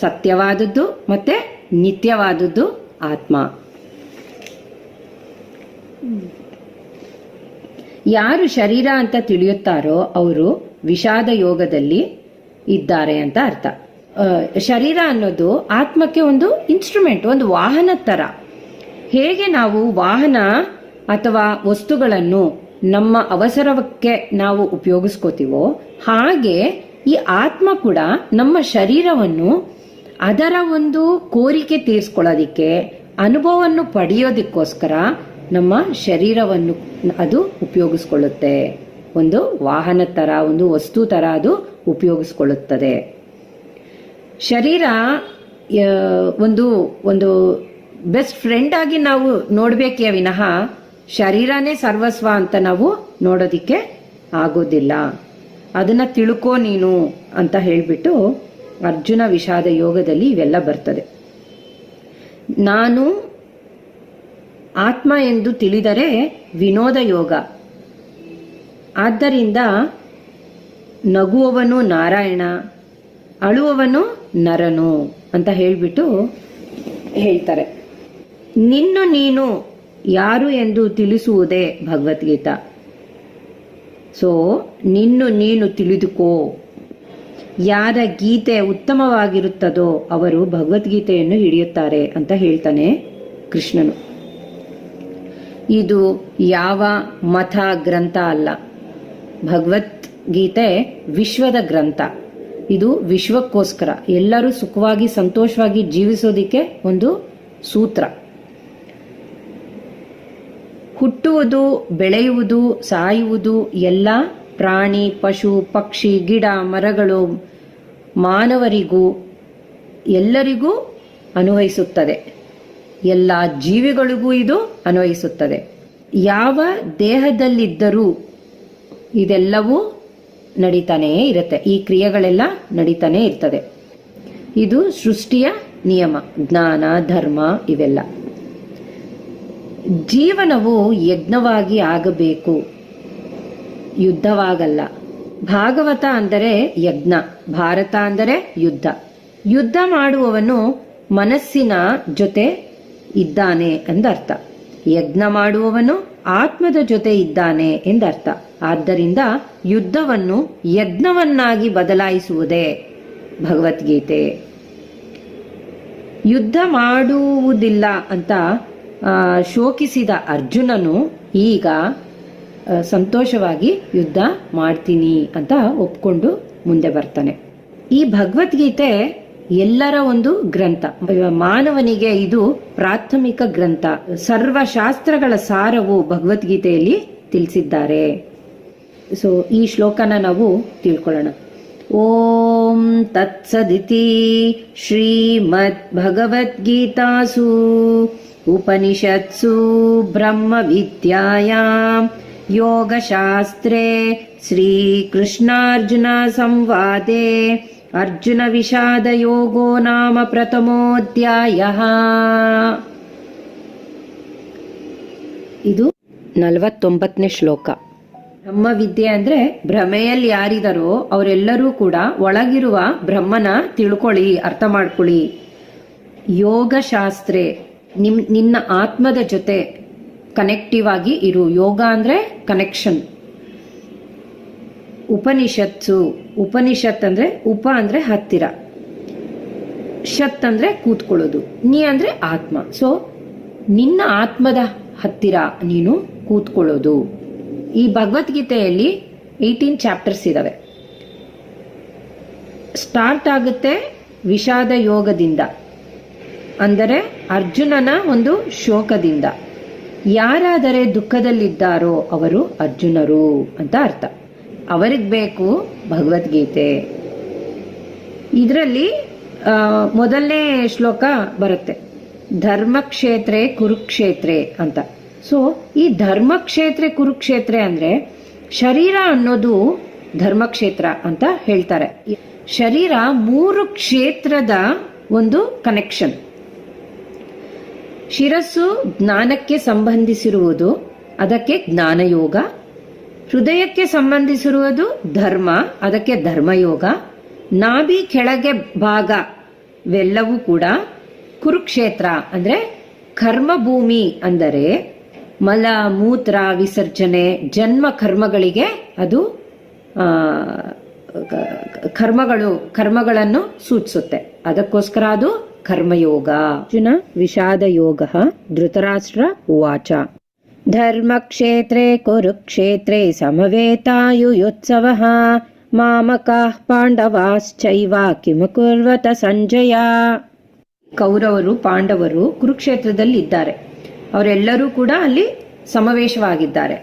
ಸತ್ಯವಾದದ್ದು ಮತ್ತೆ ನಿತ್ಯವಾದದ್ದು ಆತ್ಮ. ಯಾರು ಶರೀರ ಅಂತ ತಿಳಿಯುತ್ತಾರೋ ಅವರು ವಿಷಾದ ಯೋಗದಲ್ಲಿ ಇದ್ದಾರೆ ಅಂತ ಅರ್ಥ. ಶರೀರ ಅನ್ನೋದು ಆತ್ಮಕ್ಕೆ ಒಂದು ಇನ್ಸ್ಟ್ರೂಮೆಂಟ್, ಒಂದು ವಾಹನ ತರ. ಹೇಗೆ ನಾವು ವಾಹನ ಅಥವಾ ವಸ್ತುಗಳನ್ನು ನಮ್ಮ ಅವಸರಕ್ಕೆ ನಾವು ಉಪಯೋಗಿಸ್ಕೋತೀವೋ ಹಾಗೆ ಈ ಆತ್ಮ ಕೂಡ ನಮ್ಮ ಶರೀರವನ್ನು ಅದರ ಒಂದು ಕೋರಿಕೆ ತೀರಿಸ್ಕೊಳ್ಳೋದಿಕ್ಕೆ, ಅನುಭವವನ್ನು ಪಡೆಯೋದಕ್ಕೋಸ್ಕರ ನಮ್ಮ ಶರೀರವನ್ನು ಅದು ಉಪಯೋಗಿಸ್ಕೊಳ್ಳುತ್ತೆ. ಒಂದು ವಾಹನ ತರ, ಒಂದು ವಸ್ತು ತರ ಅದು ಉಪಯೋಗಿಸ್ಕೊಳ್ಳುತ್ತದೆ. ಶರೀರ ಒಂದು ಒಂದು ಬೆಸ್ಟ್ ಫ್ರೆಂಡ್ ಆಗಿ ನಾವು ನೋಡ್ಬೇಕೇ ವಿನಃ ಶರೀರನೇ ಸರ್ವಸ್ವ ಅಂತ ನಾವು ನೋಡೋದಿಕ್ಕೆ ಆಗೋದಿಲ್ಲ. ಅದನ್ನ ತಿಳ್ಕೋ ನೀನು ಅಂತ ಹೇಳ್ಬಿಟ್ಟು ಅರ್ಜುನ ವಿಷಾದ ಯೋಗದಲ್ಲಿ ಇವೆಲ್ಲ ಬರ್ತದೆ. ನಾನು ಆತ್ಮ ಎಂದು ತಿಳಿದರೆ ವಿನೋದ ಯೋಗ. ಆದ್ದರಿಂದ ನಗುವವನು ನಾರಾಯಣ, ಅಳುವವನು ನರನು ಅಂತ ಹೇಳ್ಬಿಟ್ಟು ಹೇಳ್ತಾರೆ. ನೀನು ಯಾರು ಎಂದು ತಿಳಿಸುವುದೇ ಭಗವದ್ಗೀತಾ. ಸೊ ನೀನು ತಿಳಿದುಕೋ. ಯಾರ ಗೀತೆ ಉತ್ತಮವಾಗಿರುತ್ತದೋ ಅವರು ಭಗವದ್ಗೀತೆಯನ್ನು ಹಿಡಿಯುತ್ತಾರೆ ಅಂತ ಹೇಳ್ತಾನೆ ಕೃಷ್ಣನು. ಇದು ಯಾವ ಮತ ಗ್ರಂಥ ಅಲ್ಲ. ಭಗವದ್ಗೀತೆ ವಿಶ್ವದ ಗ್ರಂಥ. ಇದು ವಿಶ್ವಕ್ಕೋಸ್ಕರ, ಎಲ್ಲರೂ ಸುಖವಾಗಿ ಸಂತೋಷವಾಗಿ ಜೀವಿಸೋದಿಕ್ಕೆ ಒಂದು ಸೂತ್ರ. ಹುಟ್ಟುವುದು, ಬೆಳೆಯುವುದು, ಸಾಯುವುದು ಎಲ್ಲ ಪ್ರಾಣಿ, ಪಶು, ಪಕ್ಷಿ, ಗಿಡ, ಮರಗಳು, ಮಾನವರಿಗೂ ಎಲ್ಲರಿಗೂ ಅನ್ವಯಿಸುತ್ತದೆ. ಎಲ್ಲ ಜೀವಿಗಳಿಗೂ ಇದು ಅನ್ವಯಿಸುತ್ತದೆ. ಯಾವ ದೇಹದಲ್ಲಿದ್ದರೂ ಇದೆಲ್ಲವೂ ನಡೀತಾನೇ ಇರುತ್ತೆ, ಈ ಕ್ರಿಯೆಗಳೆಲ್ಲ ನಡೀತಾನೆ ಇರ್ತದೆ. ಇದು ಸೃಷ್ಟಿಯ ನಿಯಮ, ಜ್ಞಾನ, ಧರ್ಮ ಇವೆಲ್ಲ. ಜೀವನವು ಯಜ್ಞವಾಗಿ ಆಗಬೇಕು, ಯುದ್ಧವಾಗಲ್ಲ. ಭಾಗವತ ಅಂದರೆ ಯಜ್ಞ, ಭಾರತ ಅಂದರೆ ಯುದ್ಧ. ಯುದ್ಧ ಮಾಡುವವನು ಮನಸ್ಸಿನ ಜೊತೆ ಇದ್ದಾನೆ ಎಂದರ್ಥ. ಯಜ್ಞ ಮಾಡುವವನು ಆತ್ಮದ ಜೊತೆ ಇದ್ದಾನೆ ಎಂದರ್ಥ. ಆದ್ದರಿಂದ ಯುದ್ಧವನ್ನು ಯಜ್ಞವನ್ನಾಗಿ ಬದಲಾಯಿಸುವುದೇ ಭಗವದ್ಗೀತೆ. ಯುದ್ಧ ಮಾಡುವುದಿಲ್ಲ ಅಂತ ಶೋಕಿಸಿದ ಅರ್ಜುನನು ಈಗ ಸಂತೋಷವಾಗಿ ಯುದ್ಧ ಮಾಡ್ತೀನಿ ಅಂತ ಒಪ್ಕೊಂಡು ಮುಂದೆ ಬರ್ತಾನೆ. ಈ ಭಗವದ್ಗೀತೆ ಎಲ್ಲರ ಒಂದು ಗ್ರಂಥ. ಮಾನವನಿಗೆ ಇದು ಪ್ರಾಥಮಿಕ ಗ್ರಂಥ. ಸರ್ವಶಾಸ್ತ್ರಗಳ ಸಾರವು ಭಗವದ್ಗೀತೆಯಲ್ಲಿ ತಿಳಿಸಿದ್ದಾರೆ. ಸೊ ಈ ಶ್ಲೋಕನ ನಾವು ತಿಳ್ಕೊಳ್ಳೋಣ. ಓಂ ತತ್ಸದಿತಿ ಶ್ರೀಮದ್ ಭಗವದ್ಗೀತಾಸು ಉಪನಿಷತ್ಸು ಬ್ರಹ್ಮ ವಿದ್ಯಾಯಾಂ ಯೋಗಶಾಸ್ತ್ರೇ ಶ್ರೀಕೃಷ್ಣಾರ್ಜುನ ಸಂವಾದೆ ಅರ್ಜುನ ವಿಷಾದ ಯೋಗೋ ನಾಮ ಪ್ರಥಮೋಧ್ಯಾಯಃ. ಇದು 49ನೇ ಶ್ಲೋಕ. ಬ್ರಹ್ಮವಿದ್ಯೆ ಅಂದ್ರೆ ಭ್ರಮೆಯಲ್ಲಿ ಯಾರಿದಾರೋ ಅವರೆಲ್ಲರೂ ಕೂಡ ಒಳಗಿರುವ ಬ್ರಹ್ಮನ ತಿಳ್ಕೊಳ್ಳಿ, ಅರ್ಥ ಮಾಡ್ಕೊಳ್ಳಿ. ಯೋಗಶಾಸ್ತ್ರೇ, ನಿನ್ನ ಆತ್ಮದ ಜೊತೆ ಕನೆಕ್ಟಿವ್ ಆಗಿ ಇರು. ಯೋಗ ಅಂದ್ರೆ ಕನೆಕ್ಷನ್. ಉಪನಿಷತ್ಸು, ಉಪನಿಷತ್ ಅಂದ್ರೆ ಉಪ ಅಂದ್ರೆ ಹತ್ತಿರ, ಶತ್ ಅಂದ್ರೆ ಕೂತ್ಕೊಳ್ಳೋದು, ನೀ ಅಂದ್ರೆ ಆತ್ಮ. ಸೊ ನಿನ್ನ ಆತ್ಮದ ಹತ್ತಿರ ನೀನು ಕೂತ್ಕೊಳ್ಳೋದು. ಈ ಭಗವದ್ಗೀತೆಯಲ್ಲಿ 18 ಚಾಪ್ಟರ್ಸ್ ಇದಾವೆ. ಸ್ಟಾರ್ಟ್ ಆಗುತ್ತೆ ವಿಷಾದ ಯೋಗದಿಂದ, ಅಂದರೆ ಅರ್ಜುನನ ಒಂದು ಶೋಕದಿಂದ. ಯಾರಾದರೆ ದುಃಖದಲ್ಲಿದ್ದಾರೋ ಅವರು ಅರ್ಜುನರು ಅಂತ ಅರ್ಥ. ಅವರಿಗೆ ಬೇಕು ಭಗವದ್ಗೀತೆ. ಇದರಲ್ಲಿ ಮೊದಲನೇ ಶ್ಲೋಕ ಬರುತ್ತೆ, ಧರ್ಮಕ್ಷೇತ್ರೆ ಕುರುಕ್ಷೇತ್ರೆ ಅಂತ. ಸೊ ಈ ಧರ್ಮಕ್ಷೇತ್ರ ಕುರುಕ್ಷೇತ್ರ ಅಂದ್ರೆ ಶರೀರ ಅನ್ನೋದು ಧರ್ಮಕ್ಷೇತ್ರ ಅಂತ ಹೇಳ್ತಾರೆ. ಶರೀರ 3 ಕ್ಷೇತ್ರದ ಒಂದು ಕನೆಕ್ಷನ್. ಶಿರಸ್ಸು ಜ್ಞಾನಕ್ಕೆ ಸಂಬಂಧಿಸಿರುವುದು, ಅದಕ್ಕೆ ಜ್ಞಾನಯೋಗ. ಹೃದಯಕ್ಕೆ ಸಂಬಂಧಿಸಿರುವುದು ಧರ್ಮ, ಅದಕ್ಕೆ ಧರ್ಮಯೋಗ. ನಾಭಿ ಕೆಳಗೆ ಭಾಗವೆಲ್ಲವೂ ಕೂಡ ಕುರುಕ್ಷೇತ್ರ ಅಂದ್ರೆ ಕರ್ಮಭೂಮಿ. ಅಂದರೆ ಮಲ ಮೂತ್ರ ವಿಸರ್ಜನೆ, ಜನ್ಮ ಕರ್ಮಗಳಿಗೆ ಅದು ಕರ್ಮಗಳನ್ನು ಸೂಚಿಸುತ್ತೆ. ಅದಕ್ಕೋಸ್ಕರ ಅದು ಕರ್ಮಯೋಗ. ಅರ್ಜುನ ವಿಷಾದ ಯೋಗ. ಧೃತರಾಷ್ಟ್ರ ಉವಾಚ ಧರ್ಮಕ್ಷೇತ್ರೇ ಕುರುಕ್ಷೇತ್ರೇ ಸಮವೇತಾಯುಯುತ್ಸವಃ ಮಾಮಕಾಃ ಪಾಂಡವಾಶ್ಚೈವ ಕಿಮಕುರ್ವತ ಸಂಜಯ. ಕೌರವರು ಪಾಂಡವರು ಕುರುಕ್ಷೇತ್ರದಲ್ಲಿ ಇದ್ದಾರೆ. ಅವರೆಲ್ಲರೂ ಕೂಡ ಅಲ್ಲಿ ಸಮಾವೇಶವಾಗಿದ್ದಾರೆ.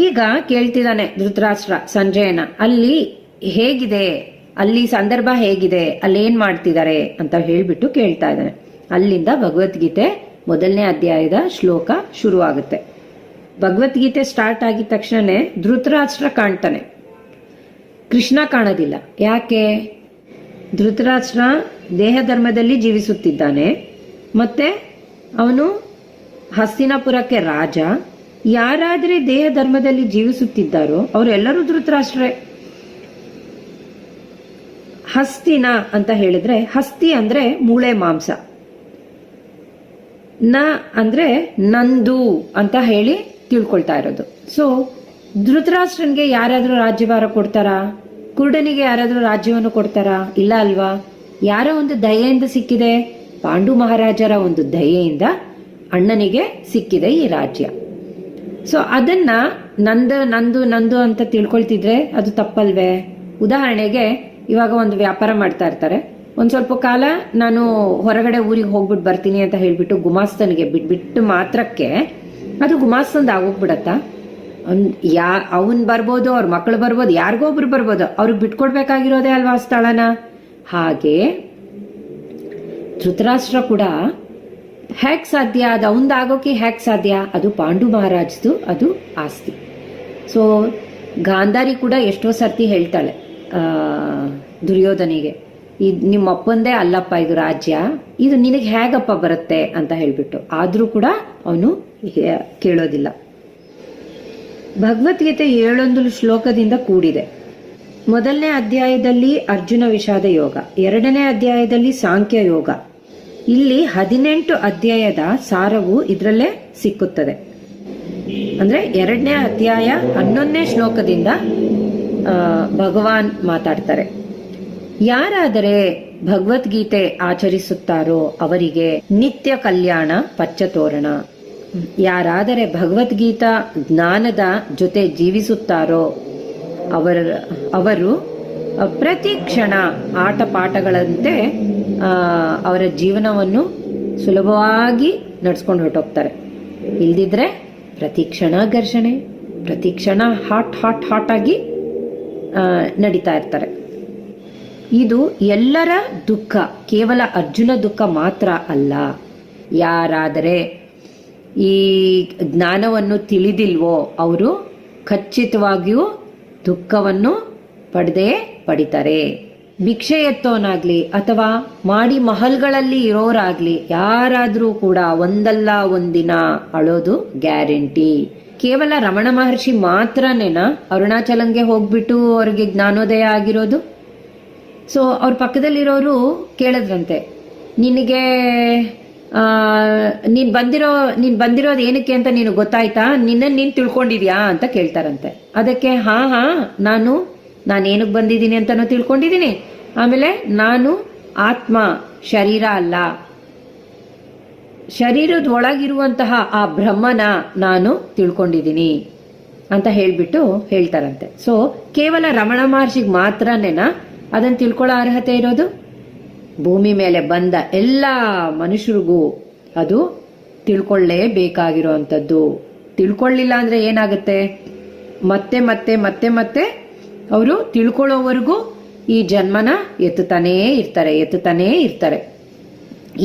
ಈಗ ಕೇಳ್ತಿದ್ದಾನೆ ಧೃತರಾಷ್ಟ್ರ ಸಂಜಯನ, ಅಲ್ಲಿ ಹೇಗಿದೆ, ಅಲ್ಲಿ ಸಂದರ್ಭ ಹೇಗಿದೆ, ಅಲ್ಲಿ ಏನ್ ಮಾಡ್ತಿದ್ದಾರೆ ಅಂತ ಹೇಳ್ಬಿಟ್ಟು ಕೇಳ್ತಾ ಇದ್ದಾನೆ. ಅಲ್ಲಿಂದ ಭಗವದ್ಗೀತೆ 1ನೇ ಅಧ್ಯಾಯದ ಶ್ಲೋಕ ಶುರುವಾಗುತ್ತೆ. ಭಗವದ್ಗೀತೆ ಸ್ಟಾರ್ಟ್ ಆಗಿದ ತಕ್ಷಣನೇ ಧೃತರಾಷ್ಟ್ರ ಕಾಣ್ತಾನೆ, ಕೃಷ್ಣ ಕಾಣೋದಿಲ್ಲ. ಯಾಕೆ? ಧೃತರಾಷ್ಟ್ರ ದೇಹ ಧರ್ಮದಲ್ಲಿ ಜೀವಿಸುತ್ತಿದ್ದಾನೆ, ಮತ್ತೆ ಅವನು ಹಸ್ತಿನಾಪುರಕ್ಕೆ ರಾಜ. ಯಾರಾದ್ರೆ ದೇಹ ಧರ್ಮದಲ್ಲಿ ಜೀವಿಸುತ್ತಿದ್ದಾರೋ ಅವರೆಲ್ಲರೂ ಧೃತರಾಷ್ಟ್ರೇ. ಹಸ್ತಿನ ಅಂತ ಹೇಳಿದ್ರೆ, ಹಸ್ತಿ ಅಂದ್ರೆ ಮೂಳೆ ಮಾಂಸ, ನ ಅಂದ್ರೆ ನಂದು ಅಂತ ಹೇಳಿ ತಿಳ್ಕೊಳ್ತಾ ಇರೋದು. ಸೊ ಧೃತರಾಷ್ಟ್ರನ್ಗೆ ಯಾರಾದ್ರೂ ರಾಜ್ಯಭಾರ ಕೊಡ್ತಾರಾ? ಕುರುಡನಿಗೆ ಯಾರಾದ್ರೂ ರಾಜ್ಯವನ್ನು ಕೊಡ್ತಾರಾ? ಇಲ್ಲ ಅಲ್ವಾ. ಯಾರ ಒಂದು ದಯೆಯಿಂದ ಸಿಕ್ಕಿದೆ? ಪಾಂಡು ಮಹಾರಾಜರ ಒಂದು ದಯೆಯಿಂದ ಅಣ್ಣನಿಗೆ ಸಿಕ್ಕಿದೆ ಈ ರಾಜ್ಯ. ಸೊ ಅದನ್ನ ನಂದು ನಂದು ನಂದು ಅಂತ ತಿಳ್ಕೊಳ್ತಿದ್ರೆ ಅದು ತಪ್ಪಲ್ವೇ? ಉದಾಹರಣೆಗೆ ಇವಾಗ ಒಂದು ವ್ಯಾಪಾರ ಮಾಡ್ತಾ ಇರ್ತಾರೆ, ಒಂದ್ ಸ್ವಲ್ಪ ಕಾಲ ನಾನು ಹೊರಗಡೆ ಊರಿಗೆ ಹೋಗ್ಬಿಟ್ಟು ಬರ್ತೀನಿ ಅಂತ ಹೇಳ್ಬಿಟ್ಟು ಗುಮಾಸ್ತನಿಗೆ ಬಿಟ್ಬಿಟ್ಟು ಮಾತ್ರಕ್ಕೆ ಅದು ಗುಮಾಸ್ತಂದು ಆಗೋಗ್ಬಿಡತ್ತಾ? ಅವನ್ ಬರ್ಬೋದು, ಅವ್ರ ಮಕ್ಕಳು ಬರ್ಬೋದು, ಯಾರಿಗೋ ಒಬ್ರು ಬರ್ಬೋದು, ಅವ್ರಿಗೆ ಬಿಟ್ಕೊಡ್ಬೇಕಾಗಿರೋದೇ ಅಲ್ವಾ ಸ್ಥಳನ. ಹಾಗೆ ಧೃತರಾಷ್ಟ್ರ ಕೂಡ ಹೇಗೆ ಸಾಧ್ಯ? ಅದು ಅವಂದಾಗೋಕೆ ಹೇಗೆ ಸಾಧ್ಯ? ಅದು ಪಾಂಡು ಮಹಾರಾಜ್ದು ಅದು ಆಸ್ತಿ. ಸೊ ಗಾಂಧಾರಿ ಕೂಡ ಎಷ್ಟೋ ಸರ್ತಿ ಹೇಳ್ತಾಳೆ ದುರ್ಯೋಧನಿಗೆ, ನಿಮ್ಮ ಅಪ್ಪಂದೇ ಅಲ್ಲಪ್ಪ ಇದು ರಾಜ್ಯ, ಇದು ನಿನಗೆ ಹೇಗಪ್ಪ ಬರುತ್ತೆ ಅಂತ ಹೇಳ್ಬಿಟ್ಟು. ಆದರೂ ಕೂಡ ಅವನು ಕೇಳೋದಿಲ್ಲ. ಭಗವದ್ಗೀತೆ 7 ಶ್ಲೋಕದಿಂದ ಕೂಡಿದೆ. ಮೊದಲನೇ ಅಧ್ಯಾಯದಲ್ಲಿ ಅರ್ಜುನ ವಿಷಾದ ಯೋಗ, 2ನೇ ಅಧ್ಯಾಯದಲ್ಲಿ ಸಾಂಖ್ಯ ಯೋಗ. ಇಲ್ಲಿ 18 ಅಧ್ಯಾಯದ ಸಾರವು ಇದರಲ್ಲೇ ಸಿಕ್ಕುತ್ತದೆ. ಅಂದ್ರೆ 2ನೇ ಅಧ್ಯಾಯ 11ನೇ ಶ್ಲೋಕದಿಂದ ಭಗವಾನ್ ಮಾತಾಡ್ತಾರೆ. ಯಾರಾದರೆ ಭಗವದ್ಗೀತೆ ಆಚರಿಸುತ್ತಾರೋ ಅವರಿಗೆ ನಿತ್ಯ ಕಲ್ಯಾಣ ಪಚ್ಚತೋರಣ. ಯಾರಾದರೆ ಭಗವದ್ಗೀತಾ ಜ್ಞಾನದ ಜೊತೆ ಜೀವಿಸುತ್ತಾರೋ ಅವರು ಪ್ರತಿ ಕ್ಷಣ ಆಟ ಪಾಠಗಳಂತೆ ಅವರ ಜೀವನವನ್ನು ಸುಲಭವಾಗಿ ನಡ್ಸ್ಕೊಂಡು ಹೊರಟೋಗ್ತಾರೆ. ಇಲ್ದಿದ್ರೆ ಪ್ರತಿ ಕ್ಷಣ ಘರ್ಷಣೆ, ಪ್ರತಿ ಕ್ಷಣ ಹಾಟ್ ಆಗಿ ನಡೀತಾ ಇರ್ತಾರೆ. ಇದು ಎಲ್ಲರ ದುಃಖ, ಕೇವಲ ಅರ್ಜುನ ದುಃಖ ಮಾತ್ರ ಅಲ್ಲ. ಯಾರಾದರೆ ಈ ಜ್ಞಾನವನ್ನು ತಿಳಿದಿಲ್ವೋ ಅವರು ಖಚಿತವಾಗಿಯೂ ದುಃಖವನ್ನು ಪಡಿತಾರೆ. ಭಿಕ್ಷೆ ಎತ್ತೋನಾಗ್ಲಿ ಅಥವಾ ಮಾಡಿ ಮಹಲ್ಗಳಲ್ಲಿ ಇರೋರಾಗ್ಲಿ ಯಾರಾದ್ರೂ ಕೂಡ ಒಂದಲ್ಲ ಒಂದಿನ ಅಳೋದು ಗ್ಯಾರಂಟಿ. ಕೇವಲ ರಮಣ ಮಹರ್ಷಿ ಮಾತ್ರನೇನಾ ಅರುಣಾಚಲಂಗೆ ಹೋಗ್ಬಿಟ್ಟು ಅವ್ರಿಗೆ ಜ್ಞಾನೋದಯ ಆಗಿರೋದು? ಸೊ ಅವ್ರ ಪಕ್ಕದಲ್ಲಿರೋರು ಕೇಳಿದ್ರಂತೆ, ನಿನಗೆ ನೀನ್ ಬಂದಿರೋದು ಏನಕ್ಕೆ ಅಂತ ನೀನು ಗೊತ್ತಾಯ್ತಾ? ನೀನ್ ತಿಳ್ಕೊಂಡಿದ್ಯಾ ಅಂತ ಕೇಳ್ತಾರಂತೆ. ಅದಕ್ಕೆ ಹಾ ನಾನೇನಕ್ಕೆ ಬಂದಿದ್ದೀನಿ ಅಂತಾನು ತಿಳ್ಕೊಂಡಿದ್ದೀನಿ, ಆಮೇಲೆ ನಾನು ಆತ್ಮ, ಶರೀರ ಅಲ್ಲ, ಶರೀರದ ಒಳಗಿರುವಂತಹ ಆ ಬ್ರಹ್ಮನ ನಾನು ತಿಳ್ಕೊಂಡಿದ್ದೀನಿ ಅಂತ ಹೇಳ್ತಾರಂತೆ. ಸೊ ಕೇವಲ ರಮಣ ಮಹರ್ಷಿಗೆ ಮಾತ್ರನೇನಾ ಅದನ್ನು ತಿಳ್ಕೊಳ್ಳೋ ಅರ್ಹತೆ ಇರೋದು? ಭೂಮಿ ಮೇಲೆ ಬಂದ ಎಲ್ಲ ಮನುಷ್ಯರಿಗೂ ಅದು ತಿಳ್ಕೊಳ್ಳೇಬೇಕಾಗಿರುವಂಥದ್ದು. ತಿಳ್ಕೊಳ್ಳಿಲ್ಲ ಅಂದ್ರೆ ಏನಾಗುತ್ತೆ? ಮತ್ತೆ ಮತ್ತೆ ಮತ್ತೆ ಮತ್ತೆ ಅವರು ತಿಳ್ಕೊಳ್ಳೋವರೆಗೂ ಈ ಜನ್ಮನ ಎತ್ತುತ್ತಾನೇ ಇರ್ತಾರೆ.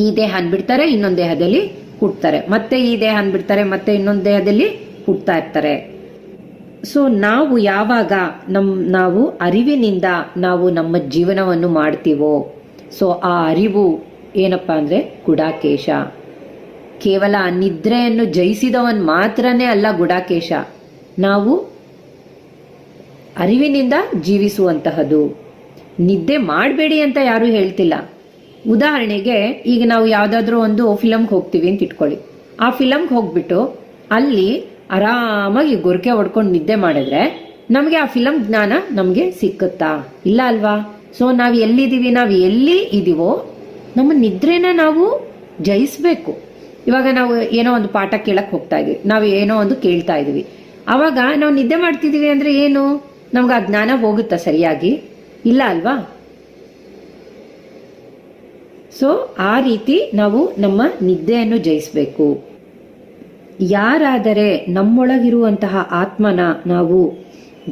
ಈ ದೇಹ ಅನ್ಬಿಡ್ತಾರೆ, ಇನ್ನೊಂದು ದೇಹದಲ್ಲಿ ಹುಟ್ಟುತ್ತಾರೆ, ಮತ್ತೆ ಈ ದೇಹ ಅನ್ಬಿಡ್ತಾರೆ, ಮತ್ತೆ ಇನ್ನೊಂದು ದೇಹದಲ್ಲಿ ಹುಟ್ಟುತ್ತಾ ಇರ್ತಾರೆ. ಸೊ ನಾವು ಯಾವಾಗ ನಾವು ಅರಿವಿನಿಂದ ನಾವು ನಮ್ಮ ಜೀವನವನ್ನು ಮಾಡ್ತೀವೋ, ಸೊ ಆ ಅರಿವು ಏನಪ್ಪಾ ಅಂದ್ರೆ ಗುಡಾಕೇಶ. ಕೇವಲ ನಿದ್ರೆಯನ್ನು ಜಯಿಸಿದವನ್ ಮಾತ್ರನೇ ಅಲ್ಲ ಗುಡಾಕೇಶ, ನಾವು ಅರಿವಿನಿಂದ ಜೀವಿಸುವಂತಹದ್ದು. ನಿದ್ದೆ ಮಾಡಬೇಡಿ ಅಂತ ಯಾರು ಹೇಳ್ತಿಲ್ಲ. ಉದಾಹರಣೆಗೆ ಈಗ ನಾವು ಯಾವ್ದಾದ್ರು ಒಂದು ಫಿಲಮ್ಗೆ ಹೋಗ್ತೀವಿ ಅಂತ ಇಟ್ಕೊಳ್ಳಿ. ಆ ಫಿಲಮ್ಗೆ ಹೋಗ್ಬಿಟ್ಟು ಅಲ್ಲಿ ಆರಾಮಾಗಿ ಗೊರಕೆ ಹೊಡ್ಕೊಂಡು ನಿದ್ದೆ ಮಾಡಿದ್ರೆ ನಮಗೆ ಆ ಫಿಲಮ್ ಜ್ಞಾನ ನಮಗೆ ಸಿಕ್ಕುತ್ತಾ? ಇಲ್ಲ ಅಲ್ವಾ? ಸೊ ನಾವು ಎಲ್ಲಿ ಇದೀವೋ ನಮ್ಮ ನಿದ್ರೆನ ನಾವು ಜಯಿಸ್ಬೇಕು. ಇವಾಗ ನಾವು ಏನೋ ಒಂದು ಪಾಠ ಕೇಳಕ್ ಹೋಗ್ತಾ ಇದೀವಿ, ನಾವು ಏನೋ ಒಂದು ಕೇಳ್ತಾ ಇದೀವಿ, ಅವಾಗ ನಾವು ನಿದ್ದೆ ಮಾಡ್ತಿದೀವಿ ಅಂದ್ರೆ ಏನು? ನಮ್ಗೆ ಆ ಜ್ಞಾನ ಹೋಗುತ್ತಾ ಸರಿಯಾಗಿ? ಇಲ್ಲ ಅಲ್ವಾ? ಸೊ ಆ ರೀತಿ ನಾವು ನಮ್ಮ ನಿದ್ದೆಯನ್ನು ಜಯಿಸ್ಬೇಕು. ಯಾರಾದರೆ ನಮ್ಮೊಳಗಿರುವಂತಹ ಆತ್ಮನ ನಾವು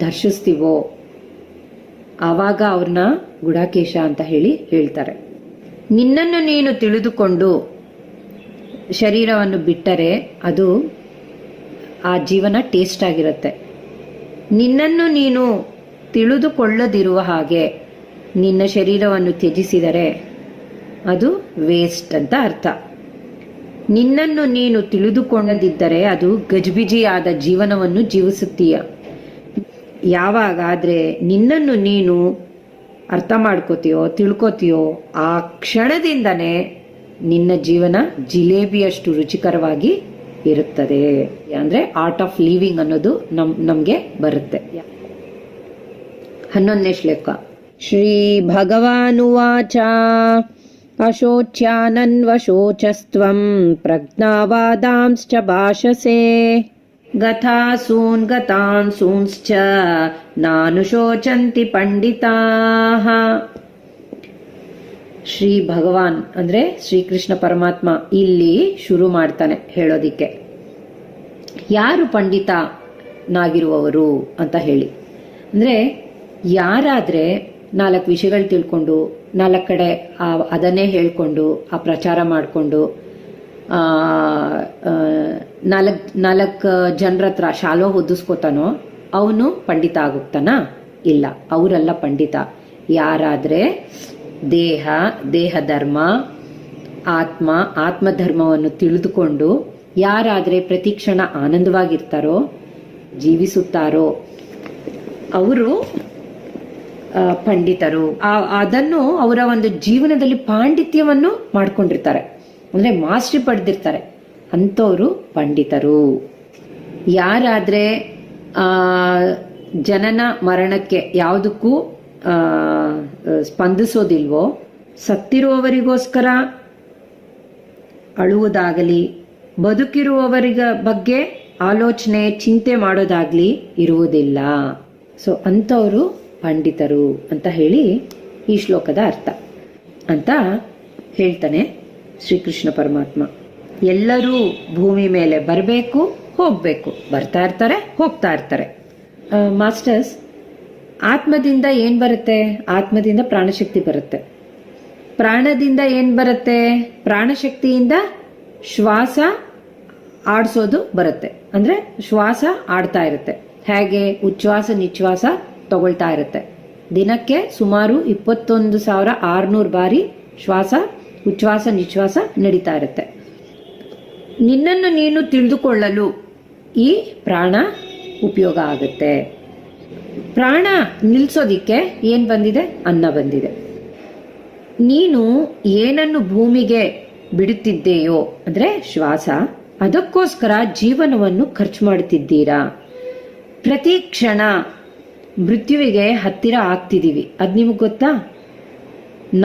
ದರ್ಶಿಸ್ತೀವೋ ಆವಾಗ ಅವ್ರನ್ನ ಗುಡಾಕೇಶ ಅಂತ ಹೇಳ್ತಾರೆ. ನಿನ್ನನ್ನು ನೀನು ತಿಳಿದುಕೊಂಡು ಶರೀರವನ್ನು ಬಿಟ್ಟರೆ ಅದು ಆ ಜೀವನ ಟೇಸ್ಟ್ ಆಗಿರುತ್ತೆ. ನಿನ್ನನ್ನು ನೀನು ತಿಳಿದುಕೊಳ್ಳದಿರುವ ಹಾಗೆ ನಿನ್ನ ಶರೀರವನ್ನು ತ್ಯಜಿಸಿದರೆ ಅದು ವೇಸ್ಟ್ ಅಂತ ಅರ್ಥ. ನಿನ್ನನ್ನು ನೀನು ತಿಳಿದುಕೊಳ್ಳದಿದ್ದರೆ ಅದು ಗಜಿಬಿಜಿಯಾದ ಜೀವನವನ್ನು ಜೀವಿಸುತ್ತೀಯ. ಯಾವಾಗಾದ್ರೆ ನಿನ್ನನ್ನು ನೀನು ಅರ್ಥ ಮಾಡ್ಕೋತೀಯೋ ತಿಳ್ಕೊತೀಯೋ ಆ ಕ್ಷಣದಿಂದನೇ ನಿನ್ನ ಜೀವನ ಜಿಲೇಬಿಯಷ್ಟು ರುಚಿಕರವಾಗಿ ಇರುತ್ತದೆ. ಅಂದ್ರೆ ಆರ್ಟ್ ಆಫ್ ಲಿವಿಂಗ್ ಅನ್ನೋದು ನಮ್ಗೆ ಬರುತ್ತೆ. 11ನೇ ಶ್ಲೋಕ. ಶ್ರೀ ಭಗವಾನುವಾಚ ಅಶೋಚ್ಯಾನನ್ವಶೋಚಸ್ತ್ವಂ ಪ್ರಜ್ಞಾವಾದಾಂಶ್ಚ ಭಾಷಸೆ ಗತಾಸೂನ್ ಗತಾಂಸೂಂಶ್ಚ ನಾನುಶೋಚಂತಿ ಪಂಡಿತಾಃ. ಶ್ರೀ ಭಗವಾನ್ ಅಂದ್ರೆ ಶ್ರೀಕೃಷ್ಣ ಪರಮಾತ್ಮ ಇಲ್ಲಿ ಶುರು ಮಾಡ್ತಾನೆ ಹೇಳೋದಿಕ್ಕೆ. ಯಾರು ಪಂಡಿತನಾಗಿರುವವರು ಅಂತ ಹೇಳಿ ಅಂದ್ರೆ ಯಾರಾದ್ರೆ 4 ವಿಷಯಗಳು ತಿಳ್ಕೊಂಡು 4 ಕಡೆ ಅದನ್ನೇ ಹೇಳ್ಕೊಂಡು ಆ ಪ್ರಚಾರ ಮಾಡಿಕೊಂಡು ನಾಲ್ಕು ಜನರ ಹತ್ರ ಶಾಲೋ ಓದಿಸ್ಕೋತಾನೋ ಅವನು ಪಂಡಿತ ಆಗೋಗ್ತಾನ? ಇಲ್ಲ, ಅವರೆಲ್ಲ ಪಂಡಿತ. ಯಾರಾದ್ರೆ ದೇಹ ಧರ್ಮ, ಆತ್ಮಧರ್ಮವನ್ನು ತಿಳಿದುಕೊಂಡು ಯಾರಾದ್ರೆ ಪ್ರತಿಕ್ಷಣ ಆನಂದವಾಗಿರ್ತಾರೋ, ಜೀವಿಸುತ್ತಾರೋ ಅವರು ಪಂಡಿತರು. ಅದನ್ನು ಅವರ ಒಂದು ಜೀವನದಲ್ಲಿ ಪಾಂಡಿತ್ಯವನ್ನು ಮಾಡ್ಕೊಂಡಿರ್ತಾರೆ, ಅಂದ್ರೆ ಮಾಸ್ಟರಿ ಪಡೆದಿರ್ತಾರೆ, ಅಂಥವ್ರು ಪಂಡಿತರು. ಯಾರಾದ್ರೆ ಜನನ ಮರಣಕ್ಕೆ ಯಾವುದಕ್ಕೂ ಸ್ಪಂದಿಸೋದಿಲ್ವೋ, ಸತ್ತಿರುವವರಿಗೋಸ್ಕರ ಅಳುವುದಾಗಲಿ, ಬದುಕಿರುವವರಿಗ ಬಗ್ಗೆ ಆಲೋಚನೆ ಚಿಂತೆ ಮಾಡೋದಾಗ್ಲಿ ಇರುವುದಿಲ್ಲ. ಸೊ ಅಂಥವರು ಪಂಡಿತರು ಅಂತ ಹೇಳಿ ಈ ಶ್ಲೋಕದ ಅರ್ಥ ಅಂತ ಹೇಳ್ತಾನೆ ಶ್ರೀಕೃಷ್ಣ ಪರಮಾತ್ಮ. ಎಲ್ಲರೂ ಭೂಮಿ ಮೇಲೆ ಬರಬೇಕು, ಹೋಗ್ಬೇಕು, ಬರ್ತಾ ಇರ್ತಾರೆ, ಹೋಗ್ತಾ ಇರ್ತಾರೆ. ಮಾಸ್ಟರ್ಸ್, ಆತ್ಮದಿಂದ ಏನ್ ಬರುತ್ತೆ? ಆತ್ಮದಿಂದ ಪ್ರಾಣಶಕ್ತಿ ಬರುತ್ತೆ. ಪ್ರಾಣದಿಂದ ಏನ್ ಬರುತ್ತೆ? ಪ್ರಾಣಶಕ್ತಿಯಿಂದ ಶ್ವಾಸ ಆಡಿಸೋದು ಬರುತ್ತೆ. ಅಂದ್ರೆ ಶ್ವಾಸ ಆಡ್ತಾ ಇರುತ್ತೆ. ಹೇಗೆ? ಉಚ್ಛ್ವಾಸ ನಿಶ್ವಾಸ ತಗೊಳ್ತಾ ಇರುತ್ತೆ. ದಿನಕ್ಕೆ ಸುಮಾರು 21,600 ಬಾರಿ ಉಚ್ಛ್ವಾಸ ನಿಶ್ವಾಸ ನಡೀತಾ ಇರುತ್ತೆ. ನಿನ್ನನ್ನು ನೀನು ತಿಳಿದುಕೊಳ್ಳಲು ಈ ಪ್ರಾಣ ಉಪಯೋಗ ಆಗುತ್ತೆ. ಪ್ರಾಣ ನಿಲ್ಸೋದಿಕ್ಕೆ ಏನ್ ಬಂದಿದೆ? ಅನ್ನ ಬಂದಿದೆ. ನೀನು ಏನನ್ನು ಭೂಮಿಗೆ ಬಿಡುತ್ತಿದ್ದೇಯೋ ಅಂದ್ರೆ ಶ್ವಾಸ, ಅದಕ್ಕೋಸ್ಕರ ಜೀವನವನ್ನು ಖರ್ಚು ಮಾಡುತ್ತಿದ್ದೀರಾ. ಪ್ರತಿ ಕ್ಷಣ ಮೃತ್ಯುವಿಗೆ ಹತ್ತಿರ ಆಗ್ತಿದೀವಿ. ಅದ್ ನಿಮಗೆ ಗೊತ್ತಾ?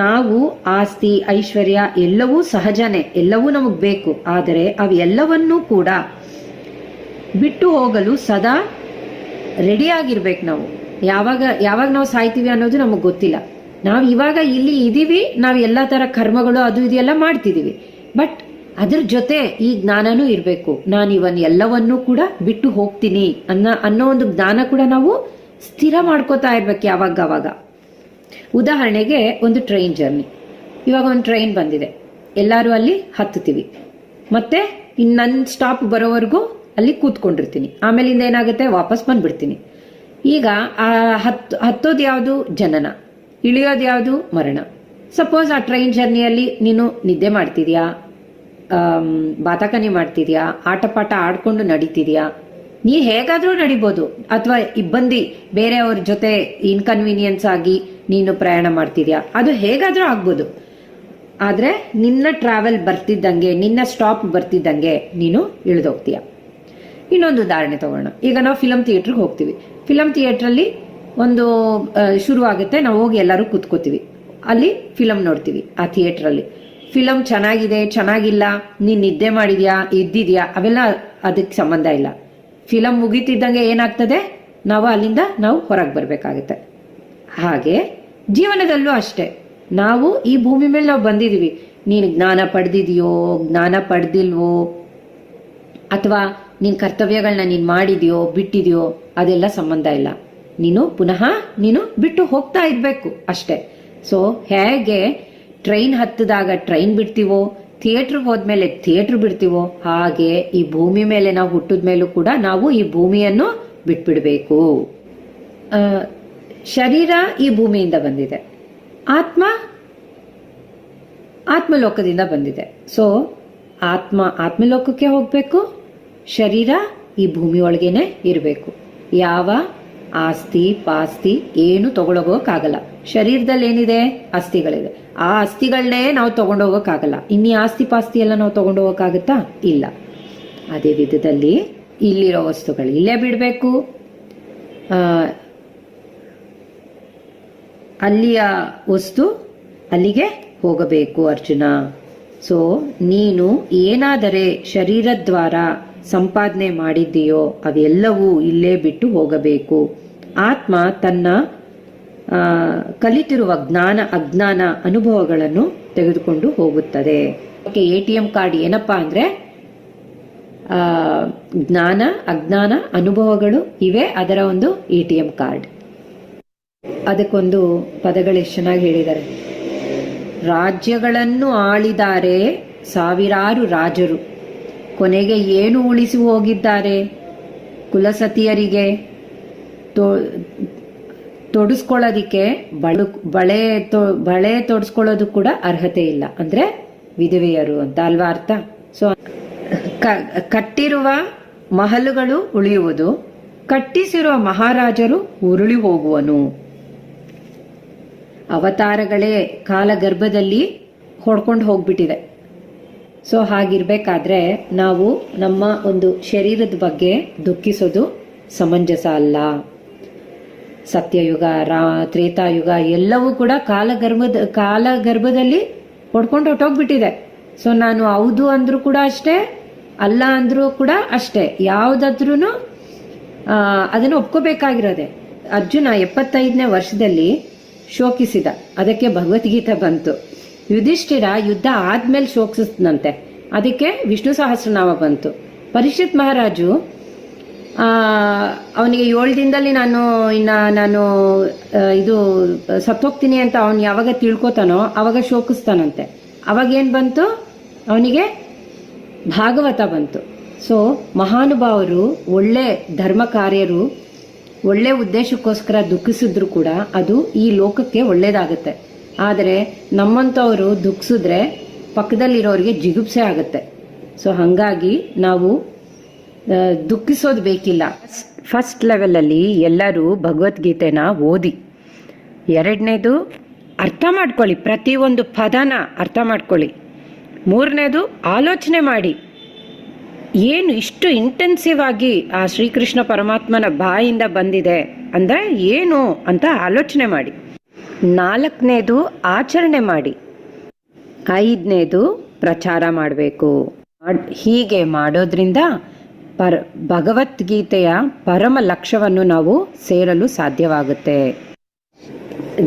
ನಾವು ಆಸ್ತಿ ಐಶ್ವರ್ಯ ಎಲ್ಲವೂ ಸಹಜನೇ, ಎಲ್ಲವೂ ನಮಗ್ ಬೇಕು. ಆದರೆ ಅವೆಲ್ಲವನ್ನೂ ಕೂಡ ಬಿಟ್ಟು ಹೋಗಲು ಸದಾ ರೆಡಿ ಆಗಿರ್ಬೇಕು. ನಾವು ಯಾವಾಗ ನಾವು ಸಾಯ್ತೀವಿ ಅನ್ನೋದು ನಮಗ್ ಗೊತ್ತಿಲ್ಲ. ನಾವು ಇವಾಗ ಇಲ್ಲಿ ಇದೀವಿ, ನಾವು ಎಲ್ಲಾ ತರ ಕರ್ಮಗಳು ಅದು ಇದೆಲ್ಲ ಮಾಡ್ತಿದೀವಿ. ಬಟ್ ಅದ್ರ ಜೊತೆ ಈ ಜ್ಞಾನನೂ ಇರ್ಬೇಕು. ನಾನು ಇವನ್ ಎಲ್ಲವನ್ನೂ ಕೂಡ ಬಿಟ್ಟು ಹೋಗ್ತೀನಿ ಅನ್ನೋ ಒಂದು ಜ್ಞಾನ ಕೂಡ ನಾವು ಸ್ಥಿರ ಮಾಡ್ಕೋತಾ ಇರ್ಬೇಕು ಯಾವಾಗ. ಉದಾಹರಣೆಗೆ ಒಂದು ಟ್ರೈನ್ ಜರ್ನಿ. ಇವಾಗ ಒಂದು ಟ್ರೈನ್ ಬಂದಿದೆ, ಎಲ್ಲರೂ ಅಲ್ಲಿ ಹತ್ತುತ್ತೀವಿ, ಮತ್ತೆ ನನ್ನ ಸ್ಟಾಪ್ ಬರೋವರೆಗೂ ಅಲ್ಲಿ ಕೂತ್ಕೊಂಡಿರ್ತೀನಿ. ಆಮೇಲಿಂದ ಏನಾಗುತ್ತೆ? ವಾಪಸ್ ಬಂದ್ಬಿಡ್ತೀನಿ. ಈಗ ಹತ್ತೋದು ಯಾವುದು? ಜನನ. ಇಳಿಯೋದು ಯಾವುದು? ಮರಣ. ಸಪೋಸ್ ಆ ಟ್ರೈನ್ ಜರ್ನಿಯಲ್ಲಿ ನೀನು ನಿದ್ದೆ ಮಾಡ್ತಿದ್ಯಾ, ಬಾತಕನಿ ಮಾಡ್ತಿದ್ಯಾ, ಆಟಪಾಠ ಆಡ್ಕೊಂಡು ನಡೀತಿದ್ಯಾ, ನೀ ಹೇಗಾದ್ರೂ ನಡಿಬೋದು. ಅಥವಾ ಇಬ್ಬಂದಿ ಬೇರೆಯವ್ರ ಜೊತೆ ಇನ್ಕನ್ವೀನಿಯನ್ಸ್ ಆಗಿ ನೀನು ಪ್ರಯಾಣ ಮಾಡ್ತಿದ್ಯಾ, ಅದು ಹೇಗಾದ್ರೂ ಆಗ್ಬೋದು. ಆದ್ರೆ ನಿನ್ನ ಟ್ರಾವೆಲ್ ಬರ್ತಿದ್ದಂಗೆ, ನಿನ್ನ ಸ್ಟಾಪ್ ಬರ್ತಿದ್ದಂಗೆ ನೀನು ಇಳಿದೋಗ್ತೀಯ. ಇನ್ನೊಂದು ಉದಾಹರಣೆ ತಗೋಣ. ಈಗ ನಾವು ಫಿಲಂ ಥಿಯೇಟರ್ಗೆ ಹೋಗ್ತೀವಿ. ಫಿಲಂ ಥಿಯೇಟ್ರಲ್ಲಿ ಒಂದು ಶುರು ಆಗುತ್ತೆ, ನಾವು ಹೋಗಿ ಎಲ್ಲರೂ ಕೂತ್ಕೋತೀವಿ, ಅಲ್ಲಿ ಫಿಲಂ ನೋಡ್ತೀವಿ. ಆ ಥಿಯೇಟ್ರಲ್ಲಿ ಫಿಲಂ ಚೆನ್ನಾಗಿದೆ ಚೆನ್ನಾಗಿಲ್ಲ, ನೀನ್ ನಿದ್ದೆ ಮಾಡಿದ್ಯಾ ಎದ್ದಿದ್ಯಾ ಅವೆಲ್ಲ ಅದಕ್ಕೆ ಸಂಬಂಧ ಇಲ್ಲ. ಫಿಲಂ ಮುಗಿತಿದ್ದಂಗೆ ಏನಾಗ್ತದೆ? ಅಲ್ಲಿಂದ ನಾವು ಹೊರಗೆ ಬರ್ಬೇಕಾಗತ್ತೆ. ಹಾಗೆ ಜೀವನದಲ್ಲೂ ಅಷ್ಟೇ. ನಾವು ಈ ಭೂಮಿ ಮೇಲೆ ನಾವು ಬಂದಿದೀವಿ. ನೀನು ಜ್ಞಾನ ಪಡೆದಿದೆಯೋ ಜ್ಞಾನ ಪಡೆದಿಲ್ವೋ, ಅಥವಾ ನಿನ್ ಕರ್ತವ್ಯಗಳನ್ನ ನೀನ್ ಮಾಡಿದ್ಯೋ ಬಿಟ್ಟಿದ್ಯೋ, ಅದೆಲ್ಲ ಸಂಬಂಧ ಇಲ್ಲ. ಪುನಃ ನೀನು ಬಿಟ್ಟು ಹೋಗ್ತಾ ಇರ್ಬೇಕು ಅಷ್ಟೇ. ಸೊ ಹೇಗೆ ಟ್ರೈನ್ ಹತ್ತದಾಗ ಟ್ರೈನ್ ಬಿಡ್ತೀವೋ, ಥಿಯೇಟ್ರಿಗೆ ಹೋದ್ಮೇಲೆ ಥಿಯೇಟ್ರ್ ಬಿಡ್ತೀವೋ, ಹಾಗೆ ಈ ಭೂಮಿ ಮೇಲೆ ನಾವು ಹುಟ್ಟಿದ ಮೇಲೂ ಕೂಡ ನಾವು ಈ ಭೂಮಿಯನ್ನು ಬಿಟ್ಬಿಡ್ಬೇಕು. ಶರೀರ ಈ ಭೂಮಿಯಿಂದ ಬಂದಿದೆ, ಆತ್ಮಲೋಕದಿಂದ ಬಂದಿದೆ. ಸೊ ಆತ್ಮಲೋಕಕ್ಕೆ ಹೋಗ್ಬೇಕು, ಶರೀರ ಈ ಭೂಮಿ ಒಳಗೇನೆ ಇರಬೇಕು. ಯಾವ ಆಸ್ತಿ ಪಾಸ್ತಿ ಏನು ತಗೊಳೋಗೋಕ್ಕಾಗಲ್ಲ. ಶರೀರದಲ್ಲಿ ಏನಿದೆ? ಅಸ್ಥಿಗಳಿದೆ. ಆ ಅಸ್ಥಿಗಳನ್ನೇ ನಾವು ತಗೊಂಡೋಗೋಕ್ಕಾಗಲ್ಲ. ಇನ್ನೀ ಆಸ್ತಿ ಪಾಸ್ತಿ ಎಲ್ಲ ನಾವು ತಗೊಂಡೋಗೋಕ್ಕಾಗತ್ತಾ? ಇಲ್ಲ. ಅದೇ ವಿಧದಲ್ಲಿ ಇಲ್ಲಿರೋ ವಸ್ತುಗಳು ಇಲ್ಲೇ ಬಿಡಬೇಕು, ಅಲ್ಲಿಯ ವಸ್ತು ಅಲ್ಲಿಗೆ ಹೋಗಬೇಕು ಅರ್ಜುನ. ಸೊ ನೀನು ಏನಾದರೆ ಶರೀರದ್ವಾರ ಸಂಪಾದನೆ ಮಾಡಿದ್ದೀಯೋ ಅವೆಲ್ಲವೂ ಇಲ್ಲೇ ಬಿಟ್ಟು ಹೋಗಬೇಕು. ಆತ್ಮ ತನ್ನ ಕಲಿತಿರುವ ಜ್ಞಾನ ಅಜ್ಞಾನ ಅನುಭವಗಳನ್ನು ತೆಗೆದುಕೊಂಡು ಹೋಗುತ್ತದೆ. ATM ಕಾರ್ಡ್ ಏನಪ್ಪಾ ಅಂದ್ರೆ ಜ್ಞಾನ ಅಜ್ಞಾನ ಅನುಭವಗಳು ಇವೆ ಅದರ ಒಂದು ATM ಕಾರ್ಡ್. ಅದಕ್ಕೊಂದು ಪದಗಳು ಎಷ್ಟು ಚೆನ್ನಾಗಿ ಹೇಳಿದ್ದಾರೆ. ರಾಜ್ಯಗಳನ್ನು ಆಳಿದ್ದಾರೆ ಸಾವಿರಾರು ರಾಜರು ಕೊನೆಗೆ ಏನು ಉಳಿಸಿ ಹೋಗಿದ್ದಾರೆ? ಕುಲಸತಿಯರಿಗೆ ತೊಡಸ್ಕೊಳ್ಳೋದಿಕ್ಕೆ ಬಳೆ ತೊಡಸ್ಕೊಳ್ಳೋದು ಕೂಡ ಅರ್ಹತೆ ಇಲ್ಲ, ಅಂದ್ರೆ ವಿಧವೆಯರು ಅಂತ ಅಲ್ವಾ ಅರ್ಥ? ಸೊ ಕಟ್ಟಿರುವ ಮಹಲುಗಳು ಉಳಿಯುವುದು, ಕಟ್ಟಿಸಿರುವ ಮಹಾರಾಜರು ಉರುಳಿ ಹೋಗುವನು. ಅವತಾರಗಳೇ ಕಾಲಗರ್ಭದಲ್ಲಿ ಹೊಡ್ಕೊಂಡು ಹೋಗ್ಬಿಟ್ಟಿದೆ. ಸೊ ಹಾಗಿರ್ಬೇಕಾದ್ರೆ ನಾವು ನಮ್ಮ ಒಂದು ಶರೀರದ ಬಗ್ಗೆ ದುಃಖಿಸೋದು ಸಮಂಜಸ ಅಲ್ಲ. ಸತ್ಯಯುಗ, ತ್ರೇತಾಯುಗ ಎಲ್ಲವೂ ಕೂಡ ಕಾಲಗರ್ಭದಲ್ಲಿ ಹೊಡ್ಕೊಂಡು ಹೊಟ್ಟೋಗ್ಬಿಟ್ಟಿದೆ. ಸೊ ನಾನು ಹೌದು ಅಂದ್ರೂ ಕೂಡ ಅಷ್ಟೇ, ಅಲ್ಲ ಅಂದ್ರೂ ಕೂಡ ಅಷ್ಟೇ, ಯಾವುದಾದ್ರೂ ಅದನ್ನು ಒಪ್ಕೋಬೇಕಾಗಿರೋದೆ. ಅರ್ಜುನ 75ನೇ ವರ್ಷದಲ್ಲಿ ಶೋಕಿಸಿದ, ಅದಕ್ಕೆ ಭಗವದ್ಗೀತೆ ಬಂತು. ಯುಧಿಷ್ಠಿರ ಯುದ್ಧ ಆದ್ಮೇಲೆ ಶೋಕಿಸಿದಂತೆ, ಅದಕ್ಕೆ ವಿಷ್ಣು ಸಹಸ್ರನಾಮ ಬಂತು. ಪರೀಕ್ಷಿತ್ ಮಹಾರಾಜು ಅವನಿಗೆ 7 ದಿನದಲ್ಲಿ ನಾನು ಇದು ಸತ್ತೋಗ್ತೀನಿ ಅಂತ ಅವನು ಯಾವಾಗ ತಿಳ್ಕೊತಾನೋ ಅವಾಗ ಶೋಕಿಸ್ತಾನಂತೆ. ಅವಾಗ ಏನು ಬಂತು? ಅವನಿಗೆ ಭಾಗವತ ಬಂತು. ಸೊ ಮಹಾನುಭಾವರು, ಒಳ್ಳೆ ಧರ್ಮ ಕಾರ್ಯರು, ಒಳ್ಳೆ ಉದ್ದೇಶಕ್ಕೋಸ್ಕರ ದುಃಖಿಸಿದ್ರು ಕೂಡ ಅದು ಈ ಲೋಕಕ್ಕೆ ಒಳ್ಳೇದಾಗುತ್ತೆ. ಆದರೆ ನಮ್ಮಂಥವರು ದುಃಖಿಸಿದ್ರೆ ಪಕ್ಕದಲ್ಲಿರೋರಿಗೆ ಜಿಗುಪ್ಸೆ ಆಗುತ್ತೆ. ಸೊ ಹಾಗಾಗಿ ನಾವು ದುಃಖಿಸೋದು ಬೇಕಿಲ್ಲ. ಫಸ್ಟ್ ಲೆವೆಲಲ್ಲಿ ಎಲ್ಲರೂ ಭಗವದ್ಗೀತೆನ ಓದಿ. ಎರಡನೇದು ಅರ್ಥ ಮಾಡ್ಕೊಳ್ಳಿ, ಪ್ರತಿಯೊಂದು ಪದನ ಅರ್ಥ ಮಾಡ್ಕೊಳ್ಳಿ. ಮೂರನೇದು ಆಲೋಚನೆ ಮಾಡಿ, ಏನು ಇಷ್ಟು ಇಂಟೆನ್ಸಿವ್ ಆಗಿ ಆ ಶ್ರೀಕೃಷ್ಣ ಪರಮಾತ್ಮನ ಬಾಯಿಂದ ಬಂದಿದೆ ಅಂದರೆ ಏನು ಅಂತ ಆಲೋಚನೆ ಮಾಡಿ. ನಾಲ್ಕನೇದು ಆಚರಣೆ ಮಾಡಿ. ಐದನೇದು ಪ್ರಚಾರ ಮಾಡಬೇಕು. ಹೀಗೆ ಮಾಡೋದ್ರಿಂದ ಭಗವದ್ಗೀತೆಯ ಪರಮ ಲಕ್ಷ್ಯವನ್ನು ನಾವು ಸೇರಲು ಸಾಧ್ಯವಾಗುತ್ತೆ.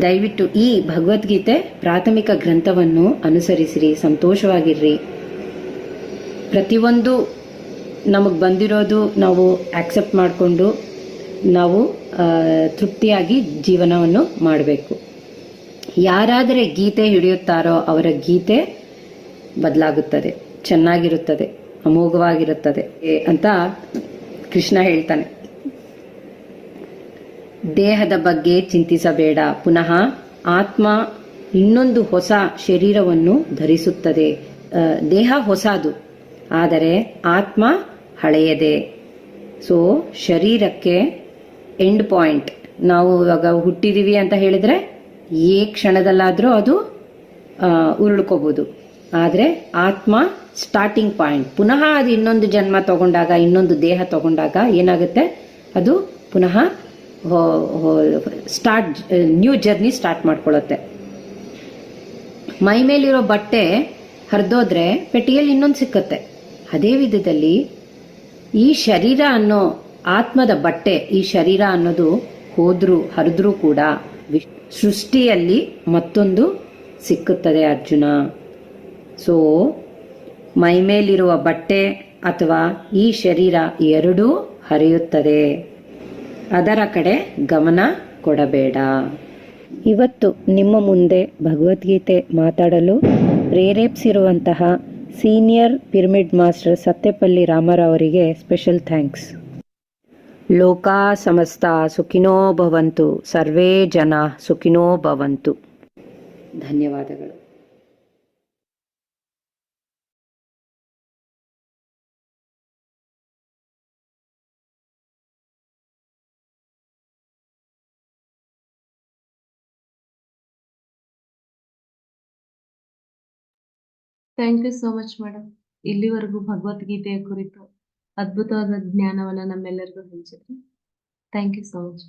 ದಯವಿಟ್ಟು ಈ ಭಗವದ್ಗೀತೆ ಪ್ರಾಥಮಿಕ ಗ್ರಂಥವನ್ನು ಅನುಸರಿಸಿರಿ, ಸಂತೋಷವಾಗಿರ್ರಿ. ಪ್ರತಿಯೊಂದು ನಮಗೆ ಬಂದಿರೋದು ನಾವು ಆಕ್ಸೆಪ್ಟ್ ಮಾಡಿಕೊಂಡು ನಾವು ತೃಪ್ತಿಯಾಗಿ ಜೀವನವನ್ನು ಮಾಡಬೇಕು. ಯಾರಾದರೆ ಗೀತೆ ಹಿಡಿಯುತ್ತಾರೋ ಅವರ ಗೀತೆ ಬದಲಾಗುತ್ತದೆ, ಚೆನ್ನಾಗಿರುತ್ತದೆ, ಅಮೋಘವಾಗಿರುತ್ತದೆ ಅಂತ ಕೃಷ್ಣ ಹೇಳ್ತಾನೆ. ದೇಹದ ಬಗ್ಗೆ ಚಿಂತಿಸಬೇಡ, ಪುನಃ ಆತ್ಮ ಇನ್ನೊಂದು ಹೊಸ ಶರೀರವನ್ನು ಧರಿಸುತ್ತದೆ. ದೇಹ ಹೊಸದು, ಆದರೆ ಆತ್ಮ ಹಳೆಯದೇ. ಸೊ ಶರೀರಕ್ಕೆ ಎಂಡ್ ಪಾಯಿಂಟ್. ನಾವು ಇವಾಗ ಹುಟ್ಟಿದೀವಿ ಅಂತ ಹೇಳಿದ್ರೆ ಈ ಕ್ಷಣದಲ್ಲಾದರೂ ಅದು ಉರುಳ್ಕೋಬಹುದು, ಆದರೆ ಆತ್ಮ ಸ್ಟಾರ್ಟಿಂಗ್ ಪಾಯಿಂಟ್. ಪುನಃ ಅದು ಇನ್ನೊಂದು ಜನ್ಮ ತಗೊಂಡಾಗ, ಇನ್ನೊಂದು ದೇಹ ತಗೊಂಡಾಗ ಏನಾಗುತ್ತೆ, ಅದು ಪುನಃ ನ್ಯೂ ಜರ್ನಿ ಸ್ಟಾರ್ಟ್ ಮಾಡ್ಕೊಳ್ಳುತ್ತೆ. ಮೈ ಮೇಲಿರೋ ಬಟ್ಟೆ ಹರಿದೋದ್ರೆ ಪೆಟ್ಟಿಗೆಯಲ್ಲಿ ಇನ್ನೊಂದು ಸಿಕ್ಕತ್ತೆ. ಅದೇ ವಿಧದಲ್ಲಿ ಈ ಶರೀರ ಅನ್ನೋ ಆತ್ಮದ ಬಟ್ಟೆ, ಈ ಶರೀರ ಅನ್ನೋದು ಹರಿದ್ರೂ ಕೂಡ ಸೃಷ್ಟಿಯಲ್ಲಿ ಮತ್ತೊಂದು ಸಿಕ್ಕುತ್ತದೆ ಅರ್ಜುನ. ಸೊ ಮೈ ಮೇಲಿರುವ ಬಟ್ಟೆ ಅಥವಾ ಈ ಶರೀರ ಎರಡೂ ಹರಿಯುತ್ತದೆ, ಅದರ ಕಡೆ ಗಮನ ಕೊಡಬೇಡ. ಇವತ್ತು ನಿಮ್ಮ ಮುಂದೆ ಭಗವದ್ಗೀತೆ ಮಾತಾಡಲು ಪ್ರೇರೇಪಿಸಿರುವಂತಹ ಸೀನಿಯರ್ ಪಿರಮಿಡ್ ಮಾಸ್ಟರ್ ಸತ್ಯಪಲ್ಲಿ ರಾಮರಾವ್ ಅವರಿಗೆ ಸ್ಪೆಷಲ್ ಥ್ಯಾಂಕ್ಸ್. ಲೋಕಾ ಸಮಸ್ತ ಸುಖಿನೋ ಭವಂತು, ಸರ್ವೇ ಜನ ಸುಖಿನೋ ಭವಂತು. ಧನ್ಯವಾದಗಳು. Thank you so much madam. ಇಲ್ಲಿವರೆಗೂ ಭಗವದ್ಗೀತೆಯ ಕುರಿತು ಅದ್ಭುತವಾದ ಜ್ಞಾನವನ್ನ ನಮ್ಮೆಲ್ಲರಿಗೂ ಹಂಚಿದ್ರಿ. Thank you so much.